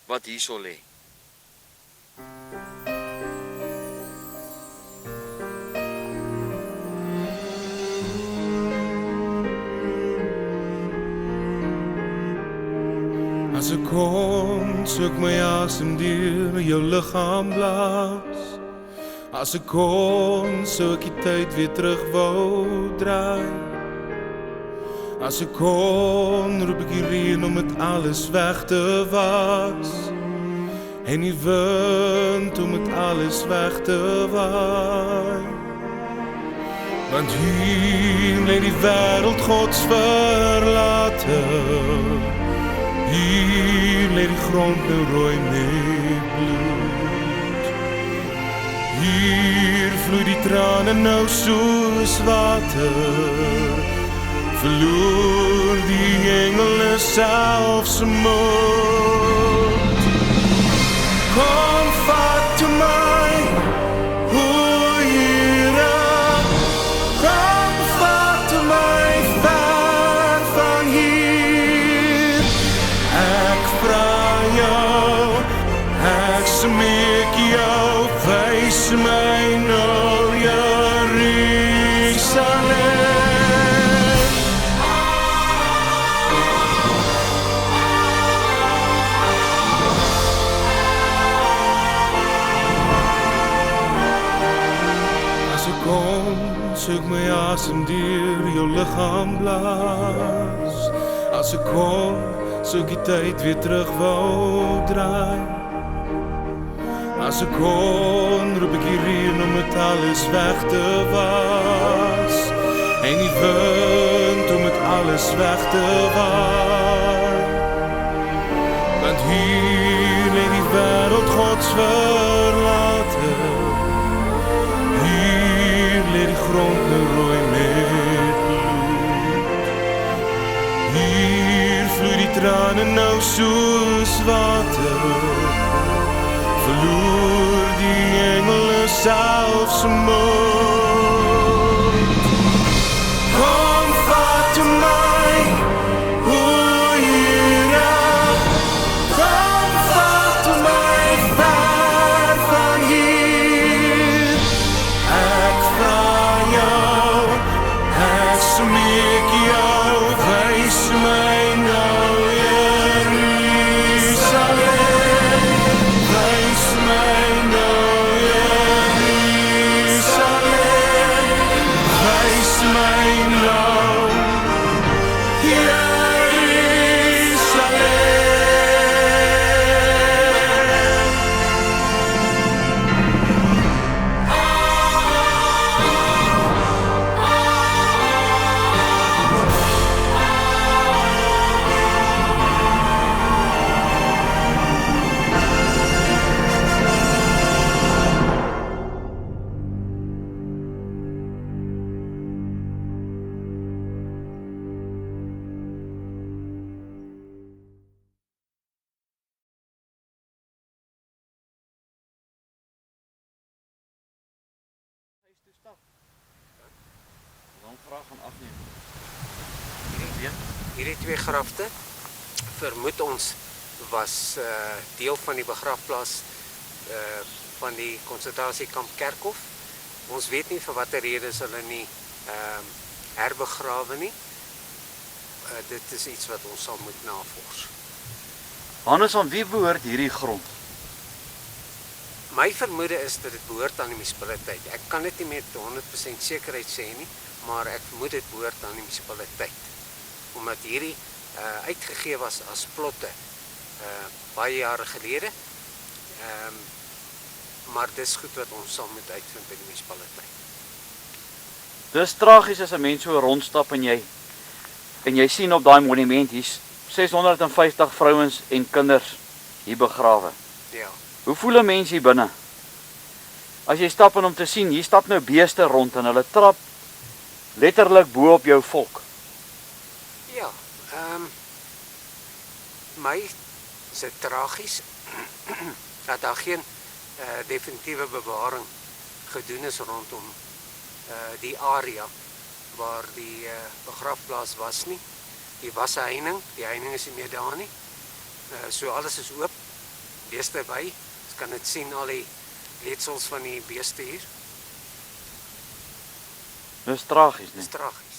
wat hierso lê. As ek kon, sou ek my asem deur jou liggaam blaas. As ek kon, sou ek die tyd weer terug wou draai. As ek kon, roep ek die reën om het alles weg te was. En die wind om het alles weg te waai. Want hier lê die wêreld Gods verlate. Hier lê die grond nou rooi met bloed. Hier vloei die trane nou soos water. Verloor die engele selfs moed. Kom vat toe my, o Here. Kom vat toe my ver van hier. Ek vra jou, ek smeek jou, wys my nou Jerusalem. Sou ek my asem deur jou liggaam blaas. As ek kon, sou ek die tyd weer terug wou draai. As ek kon, roep ek die reën om het alles weg te was. En die wind om het alles weg te waai. Want hier lê die wêreld Gods verlate. Lê die grond nou rooi met bloed. Hier vloei die trane nou soos water. Verloor die engele selfs moed. Kom vat toe my, o Here. Kom vat toe my ver van hier. Ek smeek jou, wys my nou Jerusalem. Wys my nou Jerusalem. my nou Hierdie twee grafte, vermoed ons, was deel van die begrafplaas van die konsentrasiekamp Kerkhof. Ons weet nie vir watter redes hulle nie herbegrawe nie. Dit is iets wat ons sal moet navors. Hannes, aan wie behoort hierdie grond? My vermoede is dat dit behoort aan die munisipaliteit. Ek kan dit nie met 100% sekerheid sê nie, maar ek vermoed dit behoort aan die munisipaliteit. Omdat hierdie uitgegee was as plotte baie jare gelede. Maar dis goed wat ons sal moet uitvind by die munisipaliteit. Dis tragies as 'n mens so rondstap en jy sien op daai monument hier's 650 vrouens en kinders hier begrawe. Ja. Hoe voel 'n mens hier binne? As jy stap en om te sien, hier stap nou beeste rond en hulle trap letterlik bo op jou volk. Ja, my is dit tragies dat daar geen definitiewe bewaring gedoen is rondom die area waar die begrafplaas was nie. Hier was 'n heining, die heining is nie meer daar nie. So alles is oop, beeste by. Ons kan dit sien, al die letsels van die beeste hier. Dis tragies, nie? Dis tragies.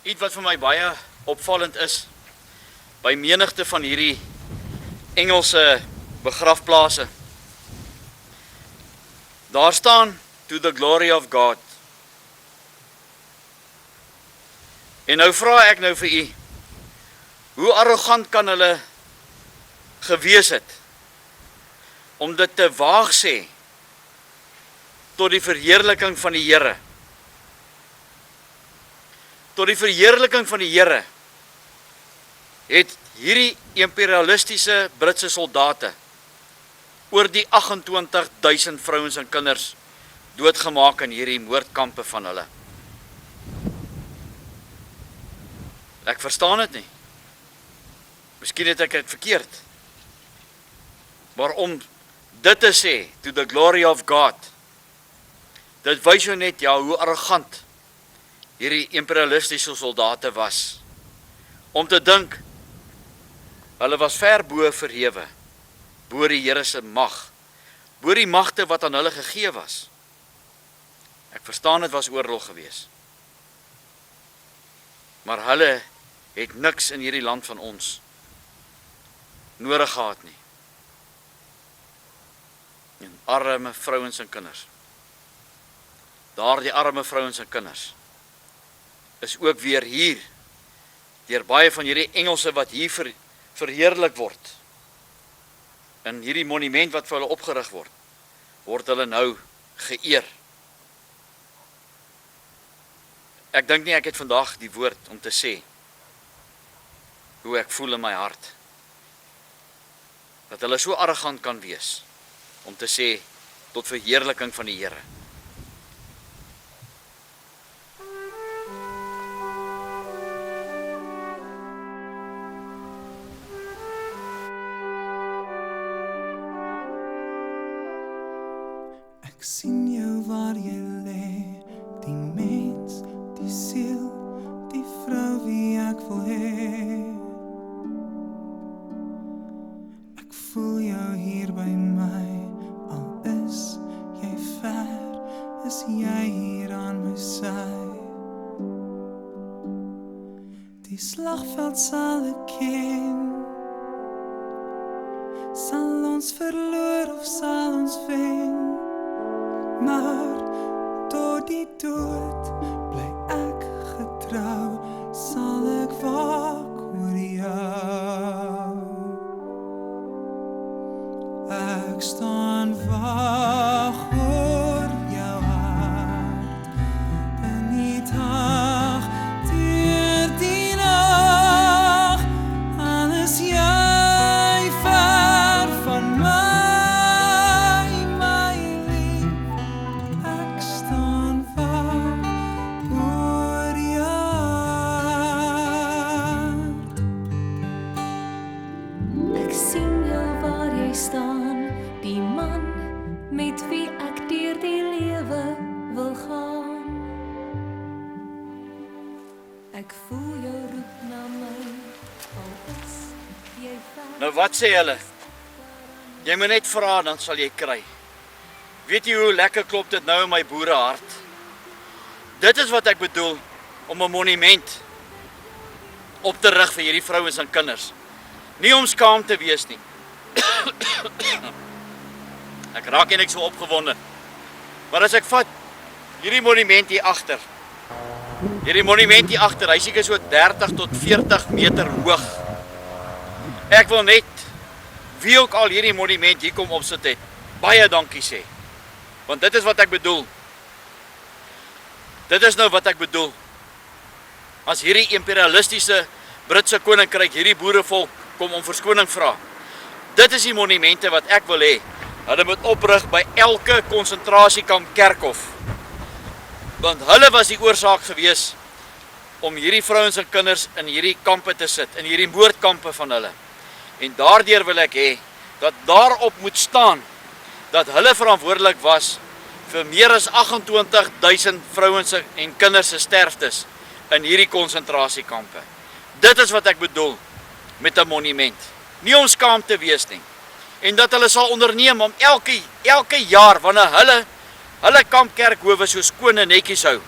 Iets wat vir my baie opvallend is, by menigte van hierdie Engelse begrafplase. Daar staan, to the glory of God. En nou vra ek nou vir u, hoe arrogant kan hulle gewees het, om dit te waag sê, tot die verheerliking van die Here. Tot die verheerliking van die Here, het hierdie imperialistiese Britse soldate, oor die 28.000 vrouens en kinders, doodgemaak in hierdie moordkampe van hulle. Ek verstaan dit nie. Miskien het ek dit verkeerd. Maar om dit te sê, to the glory of God, dit wys jou net, ja, hoe arrogant hierdie imperialistiese soldate was. Om te dink, hulle was ver bo verhewe, bo die Here se mag, bo die magte wat aan hulle gegee was. Ek verstaan dit was oorlog gewees. Maar hulle het niks in hierdie land van ons nodig gehad nie. En arme vrouens en kinders. Daardie arme vrouens en kinders is ook weer hier, deur baie van hierdie Engelse wat hier verheerlik word. In hierdie monument wat vir hulle opgerig word hulle nou geëer. Ek dink nie ek het vandag die woord om te sê hoe ek voel in my hart. Dat hulle so arrogant kan wees om te sê tot verheerliking van die Here. Ek sien jou waar jy lê, die mens, die siel, die vrou wie ek wil hê. Ek voel jou hier by my, al is jy ver, is jy hier aan my sy. Die slagveld sal ek ken, sal ons verloor of sal ons wen. Maar tot die dood bly ek getrou, sal ek waak oor jou. Ek staan wag oor jou hart, in die dag, deur die nag, al is jy ver van my. Nou wat sê hulle? Jy moet net vra, dan sal jy kry. Weet jy hoe lekker klop dit nou in my boerehart? Dit is wat ek bedoel, om 'n monument op te rig vir hierdie vrouens en kinders. Nie om skaam te wees nie. Ek raak net so opgewonde. Maar as ek vat hierdie monument hier agter. Hierdie monument hier agter, hy seker so 30 tot 40 meter hoog. Ek wil net, wie ook al hierdie monument hier kom opsit het, baie dankie sê. Want dit is wat ek bedoel. Dit is nou wat ek bedoel. As hierdie imperialistiese Britse koninkryk hierdie boerevolk kom om verskoning vra. Dit is die monumente wat ek wil hê. Hulle moet oprig by elke konsentrasiekamp kerkhof. Want hulle was die oorsaak gewees om hierdie vrouens en kinders in hierdie kampe te sit, in hierdie moordkampe van hulle. En daardeur wil ek hê, dat daarop moet staan, dat hulle verantwoordelik was vir meer as 28.000 vrouens en kinders se sterftes in hierdie konsentrasiekampe. Dit is wat ek bedoel met 'n monument. Nie om skaam te wees nie. En dat hulle sal onderneem om elke jaar, wanneer hulle kampkerkhowe so skoon en netjies hou,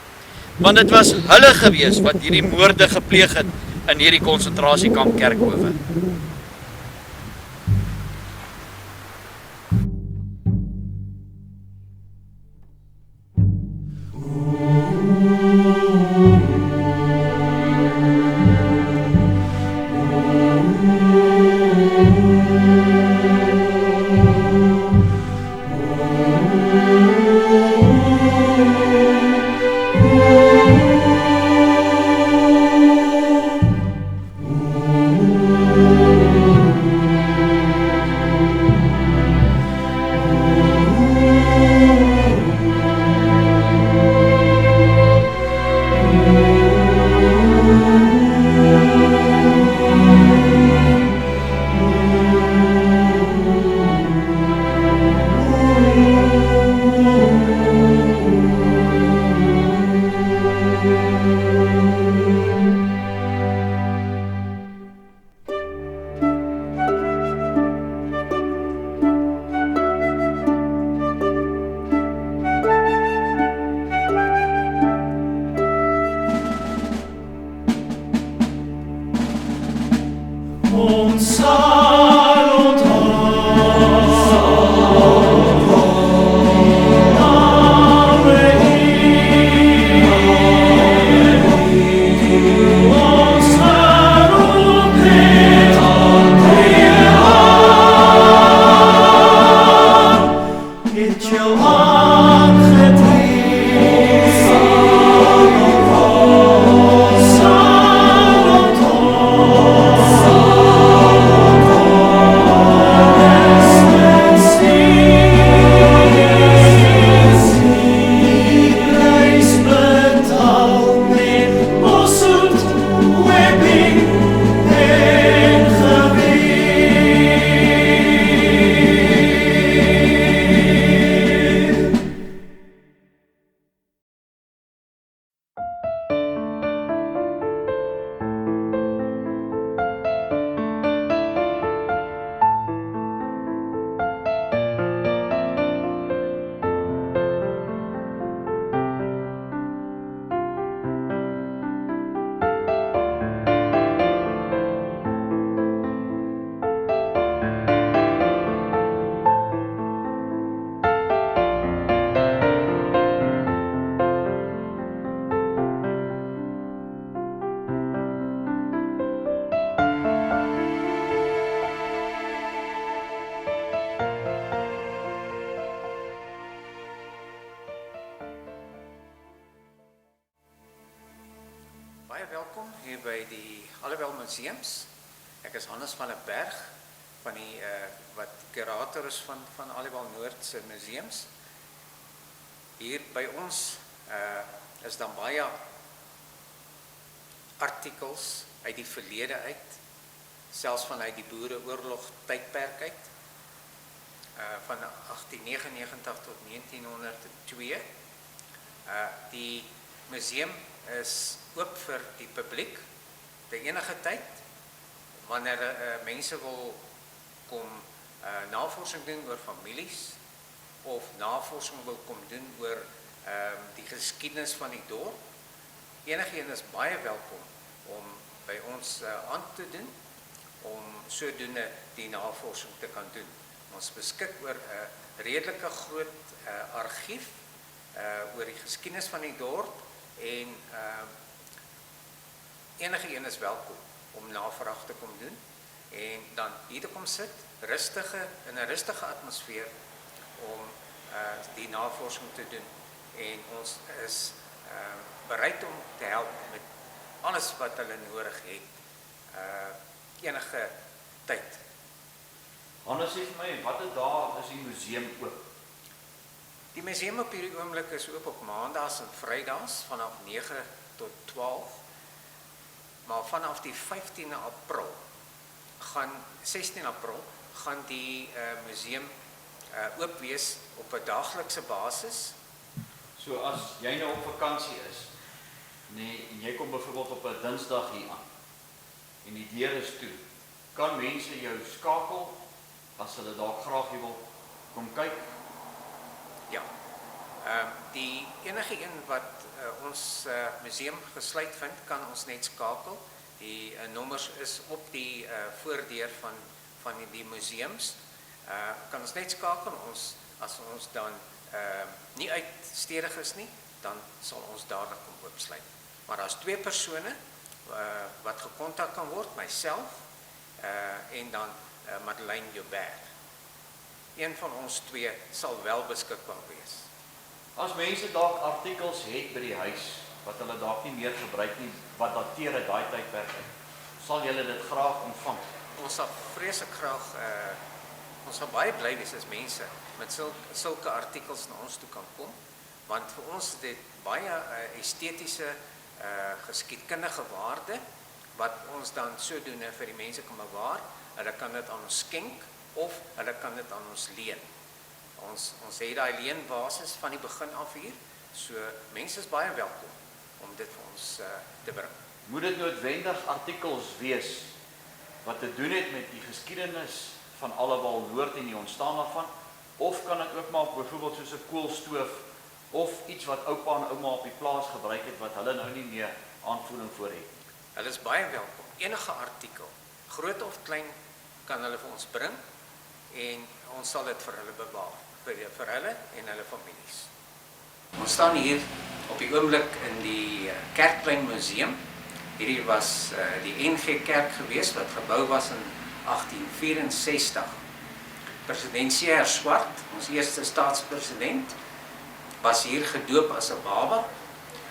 Want dit was hulle gewees wat hierdie moorde gepleeg het in hierdie konsentrasiekamp Kerkhowe. Baie welkom hier by die Allewel Museums. Ek is Hannes van der Berg van die wat kurator is van Allewel Noord se museums. Hier by ons is dan baie artikels uit die verlede uit, selfs vanuit die Boereoorlog tydperk uit, van 1899 tot 1902. Die museum is oop vir die publiek, te enige tyd, wanneer mense wil kom navorsing doen oor families, of navorsing wil kom doen oor die geskiedenis van die dorp. Enigeen is baie welkom om by ons aan te doen, om sodoende die navorsing te kan doen. Ons beskik oor 'n redelike groot argief oor die geskiedenis van die dorp, en enige een is welkom om navraag te kom doen en dan hier te kom sit, in 'n rustige atmosfeer om die navorsing te doen, en ons is bereid om te help met alles wat hulle nodig het, enige tyd. Hannes, sê vir my, watter dae is die museum oop? Die museum op hierdie oomblik is oop op maandags en vrydags vanaf 9 tot 12. Maar vanaf die 16 April gaan die museum oop wees op 'n daaglikse basis. So as jy nou op vakansie is, nee, en jy kom byvoorbeeld op 'n Dinsdag hier aan en die deur is toe, kan mense jou skakel as hulle dalk graag hier wil kom kyk? Ja. Die enige een wat ons museum gesluit vind, kan ons net skakel. Die nommers is op die voordeur van die museums. Kan ons net skakel, as ons dan nie uitstedig is nie, dan sal ons dadelik kom oopsluit. Maar daar's 2 persone wat gekontak kan word, myself en dan Madeleine Joubert. Een van ons 2 sal wel beskikbaar wees. As mense dalk artikels het by die huis wat hulle dalk nie meer gebruik nie, wat dateer uit daai tydperk uit, sal julle dit graag ontvang? Ons sal vreeslik graag, ons sal baie bly wees as mense met sulke artikels na ons toe kan kom, want vir ons is dit baie estetiese, geskiedkundige waarde, wat ons dan sodoende vir die mense kan bewaar. Hulle kan dit aan ons skenk, of hulle kan dit aan ons leen. Ons het daai leenbasis van die begin af hier, so mense is baie welkom om dit vir ons te bring. Moet dit noodwendig artikels wees wat te doen het met die geskiedenis van Allewal Noord en die ontstaan daarvan, of kan dit ook maar byvoorbeeld soos 'n koolstoof of iets wat oupa en ouma op die plaas gebruik het wat hulle nou nie meer aanvoeling voor het? Hulle is baie welkom. Enige artikel, groot of klein, kan hulle vir ons bring en ons sal dit vir hulle bewaar, vir hulle en hulle families. Ons staan hier op die oomblik in die Kerkplein Museum. Hierdie was die NG Kerk geweest wat gebou was in 1864. President C.R. Swart, ons eerste staatspresident, was hier gedoop as 'n baba.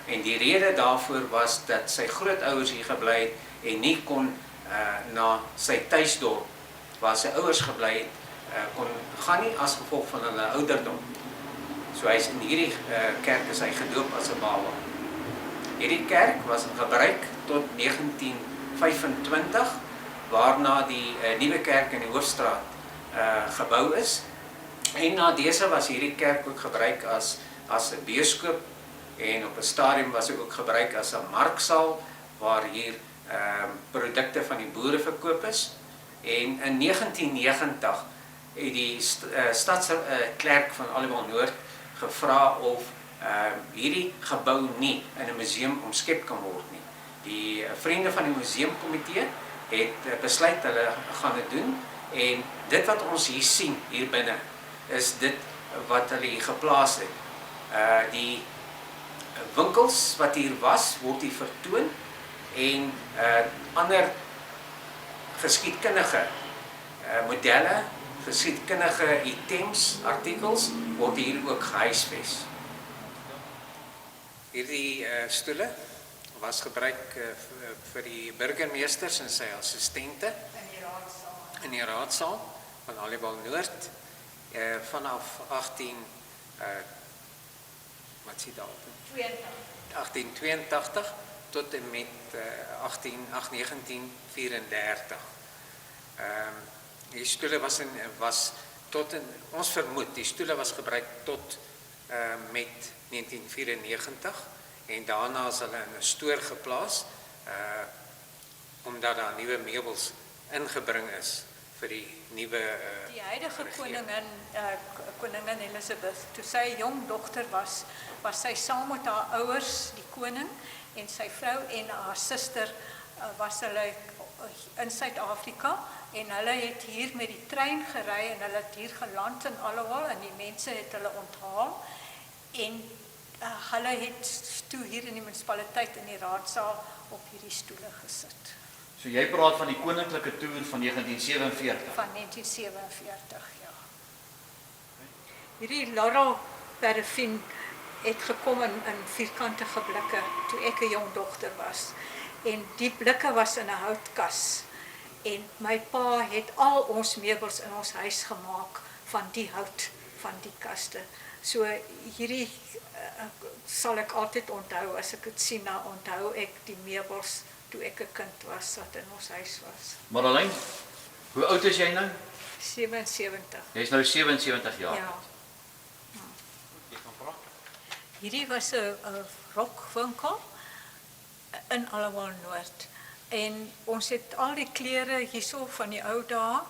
En die rede daarvoor was dat sy grootouers hier gebly het en nie kon na sy tuisdorp waar sy ouers gebly het, kon gaan nie as gevolg van hulle ouderdom. So hy is in hierdie kerk is hy gedoop as 'n baba. Hierdie kerk was in gebruik tot 1925, waarna die nuwe kerk in die Hoofstraat gebou is. En na dese was hierdie kerk ook gebruik as 'n bioskoop, en op 'n stadium was hy ook gebruik as 'n marksaal waar hier produkte van die boere verkoop is. En in 1990 het die stadsklerk van Allewal Noord gevra of hierdie gebou nie in 'n museum omskep kan word nie. Die vriende van die museumkomitee het besluit hulle gaan dit doen, en dit wat ons hier sien hier binne is dit wat hulle hier geplaas het. Die winkels wat hier was, word hier vertoon, en ander geskiedkundige modelle, geskiedkundige items, artikels, word hier ook gehuisves. Hierdie stoele was gebruik vir die burgemeesters en sy assistente in die raadsaal van Allewal Noord vanaf 1882 tot en met 1934. Die stoele was tot in, ons vermoed, die stoele was gebruik tot met 1994, en daarna is hulle in 'n stoor geplaas, omdat daar nuwe meubels ingebring is vir die nuwe die huidige koningin Elizabeth, toe sy 'n jong dogter was sy saam met haar ouers, die koning en sy vrou en haar suster, was hulle in Suid-Afrika, en hulle het hier met die trein gery en hulle het hier geland in Allewal, en die mense het hulle onthaal, en hulle het toe hier in die munisipaliteit in die raadsaal op hierdie stoele gesit. So jy praat van die koninklike toer van 1947? Van 1947, ja. Hierdie Laurel Paraffin het gekom in vierkantige blikke toe ek 'n jong dogter was. En die blikke was in 'n houtkas. En my pa het al ons meubels in ons huis gemaak van die hout van die kaste. So hierdie sal ek altyd onthou, as ek dit sien, dan onthou ek die meubels toe ek 'n kind was, wat in ons huis was. Madeleine, hoe oud is jy nou? 77. Jy is nou 77 jaar. Ja. Hierdie was 'n rokwinkel in Allewal Noord. En ons het al die klere hierso van die ou dae,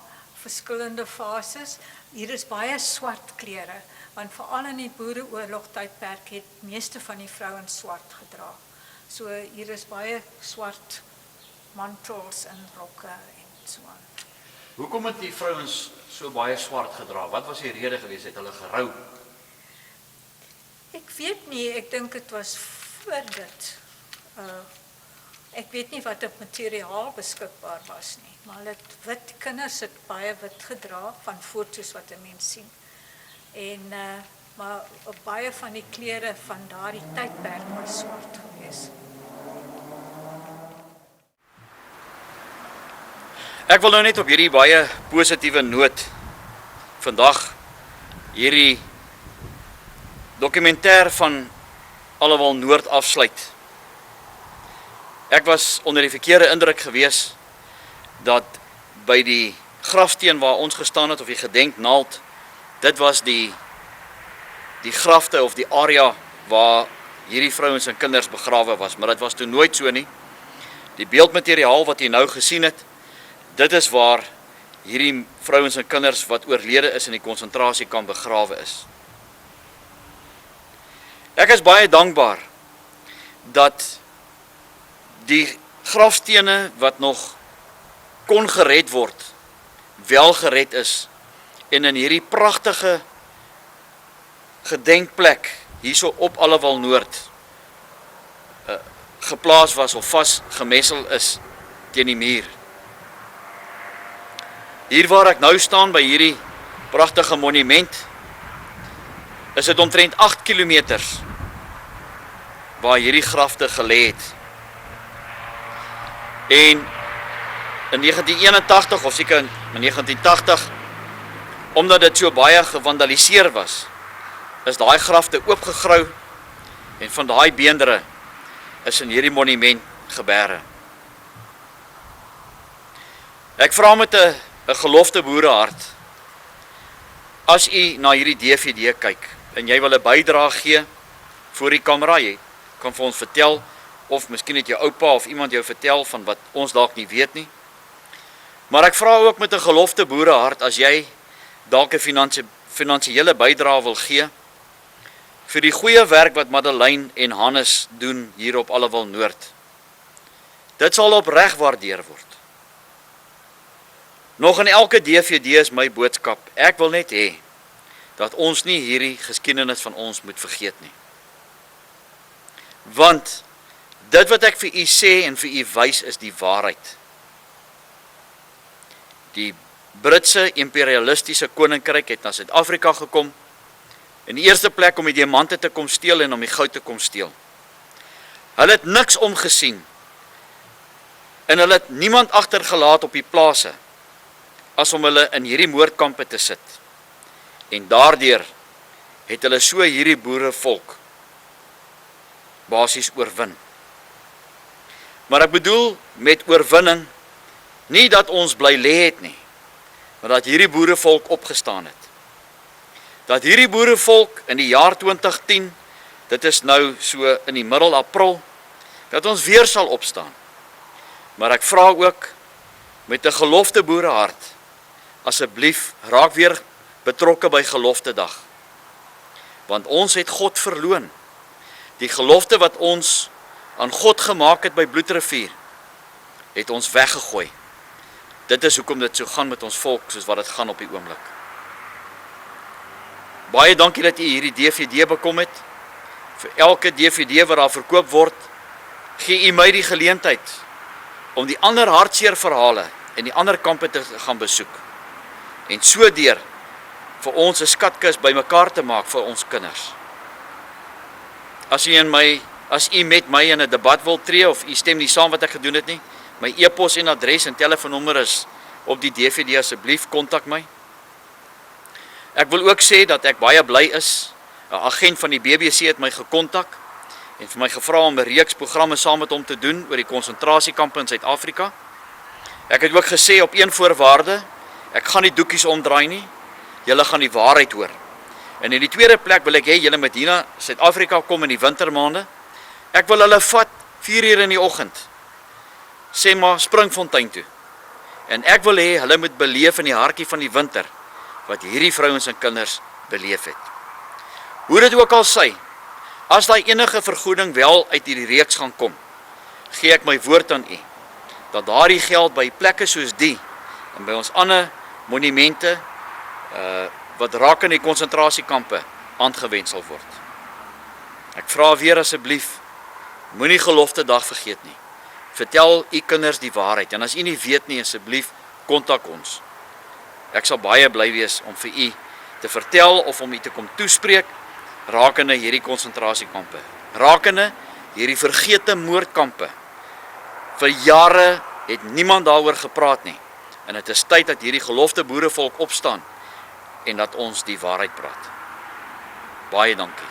verskillende fases. Hier is baie swart klere, Want veral in die boereoorlog tydperk het meeste van die vrouens swart gedra. So hier is baie swart mantels en rokke en so aan. Hoekom het die vrouens so baie swart gedra? Wat was die rede geweest? Het hulle gerou? Ek weet nie, ek dink dit was voor dit. Ek weet nie wat op materiaal beskikbaar was nie, maar wit kinders het baie wit gedra van foto's wat 'n mens sien. En maar baie van die klere van daardie tydperk was swart geweest. Ek wil nou net op hierdie baie positiewe noot vandag hierdie dokumentêr van Allewal Noord afsluit. Ek was onder die verkeerde indruk gewees dat by die grafsteen waar ons gestaan het, of die gedenknaald, dit was die grafte of die area waar hierdie vrouens en kinders begrawe was, maar dit was toe nooit so nie. Die beeldmateriaal wat jy nou gesien het, dit is waar hierdie vrouens en kinders wat oorlede is in die konsentrasiekamp begrawe is. Ek is baie dankbaar dat die grafstene wat nog kon gered word, wel gered is en in hierdie pragtige gedenkplek hierso op Allewal Noord geplaas was of vas gemessel is teen die muur. Hier waar ek nou staan by hierdie pragtige monument, is dit omtrent 8 kilometers waar hierdie grafte gelê het. En in 1981 of seker in 1980, omdat dit so baie gevandaliseer was, is daai grafte oopgegrou en van daai beendere is in hierdie monument geberge. Ek vra met 'n gelofte boerehart, as u na hierdie DVD kyk en jy wil 'n bydrae gee voor die kamera, jy kan vir ons vertel, of miskien het jou oupa of iemand jou vertel van wat ons dalk nie weet nie. Maar ek vra ook met 'n gelofte boerehart, as jy dalk 'n finansiële bydrae wil gee vir die goeie werk wat Madeleine en Hannes doen hier op Allewal Noord. Dit sal opreg waardeer word. Nog in elke DVD is my boodskap, ek wil net hê dat ons nie hierdie geskiedenis van ons moet vergeet nie. Want dit wat ek vir u sê en vir u wys is die waarheid. Die Britse imperialistiese koninkryk het na Suid-Afrika gekom, in die eerste plek om die diamante te kom steel en om die goud te kom steel. Hulle het niks omgesien en hulle het niemand agtergelaat op die plase as om hulle in hierdie moordkampe te sit. En daardeur het hulle so hierdie boerevolk basies oorwin. Maar ek bedoel met oorwinning nie dat ons bly lê het nie, maar dat hierdie boerevolk opgestaan het. Dat hierdie boerevolk in die jaar 2010, dit is nou so in die middel April, dat ons weer sal opstaan. Maar ek vra ook met 'n gelofte boerehart, asseblief raak weer betrokke by geloftedag. Want ons het God verloon. Die gelofte wat ons aan God gemaak het by Bloedrivier, het ons weggegooi. Dit is hoekom dit so gaan met ons volk, soos wat dit gaan op die oomblik. Baie dankie dat u hierdie DVD bekom het. Vir elke DVD wat daar verkoop word, gee u my die geleentheid om die ander hartseer verhale en die ander kampe te gaan besoek. En so deur vir ons 'n skatkis bymekaar te maak vir ons kinders. As u met my in 'n debat wil tree of u stem nie saam wat ek gedoen het nie, my e-pos en adres en telefoonnommer is op die DVD, asseblief kontak my. Ek wil ook sê dat ek baie bly is. 'n Agent van die BBC het my gekontak en vir my gevra om 'n reeks programme saam met hom te doen oor die konsentrasiekampe in Suid-Afrika. Ek het ook gesê op een voorwaarde, ek gaan nie doekies omdraai nie. Julle gaan die waarheid hoor. En in die tweede plek wil ek hê julle moet hier na Suid-Afrika kom in die wintermaande. Ek wil hulle vat 4 uur in die oggend. Sê maar Springfontein toe. En ek wil hê hulle moet beleef in die hartjie van die winter wat hierdie vrouens en kinders beleef het. Hoe dit ook al sy, as daai enige vergoeding wel uit hierdie reeks gaan kom, gee ek my woord aan u, dat daardie geld by plekke soos die, en by ons ander monumente, wat raak in die konsentrasiekampe, aangewend sal word. Ek vra weer asseblief, moenie gelofte dag vergeet nie. Vertel u kinders die waarheid, en as u nie weet nie, asseblief, kontak ons. Ek sal baie bly wees om vir u te vertel of om u te kom toespreek rakende hierdie konsentrasiekampe, rakende hierdie vergete moordkampe. Vir jare het niemand daaroor gepraat nie, en het is tyd dat hierdie gelofte boerevolk opstaan en dat ons die waarheid praat. Baie dankie.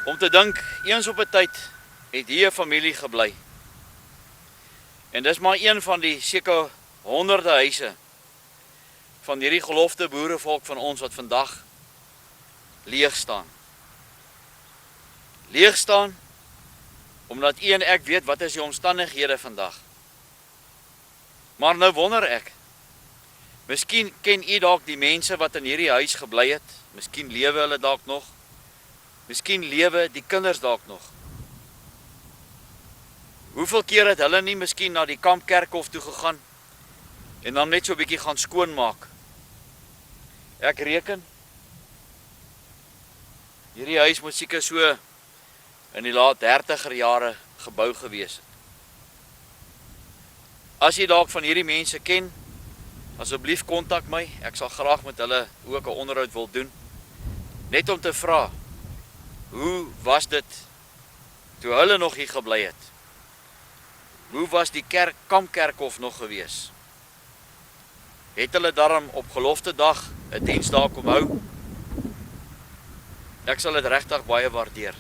Om te dink, eens op 'n tyd het hier 'n familie gebly. En dis maar een van die seker honderde huise van hierdie gelofte boerevolk van ons wat vandag leeg staan. Leeg staan omdat u en ek weet wat is die omstandighede vandag. Maar nou wonder ek, miskien ken u dalk die mense wat in hierdie huis gebly het, miskien lewe hulle dalk nog. Miskien lewe die kinders dalk nog. Hoeveel keer het hulle nie miskien na die kampkerkhof toe gegaan en dan net so 'n bietjie gaan skoonmaak. Ek reken, hierdie huis moet seker so in die laat 30er jare gebou gewees het. As jy dalk van hierdie mense ken, asseblief kontak my, ek sal graag met hulle ook 'n onderhoud wil doen, net om te vra, hoe was dit toe hulle nog hier gebly het? Hoe was die kampkerkhof nog gewees? Het hulle daarom op gelofte dag 'n diens daar kom hou? Ek sal dit regtig baie waardeer.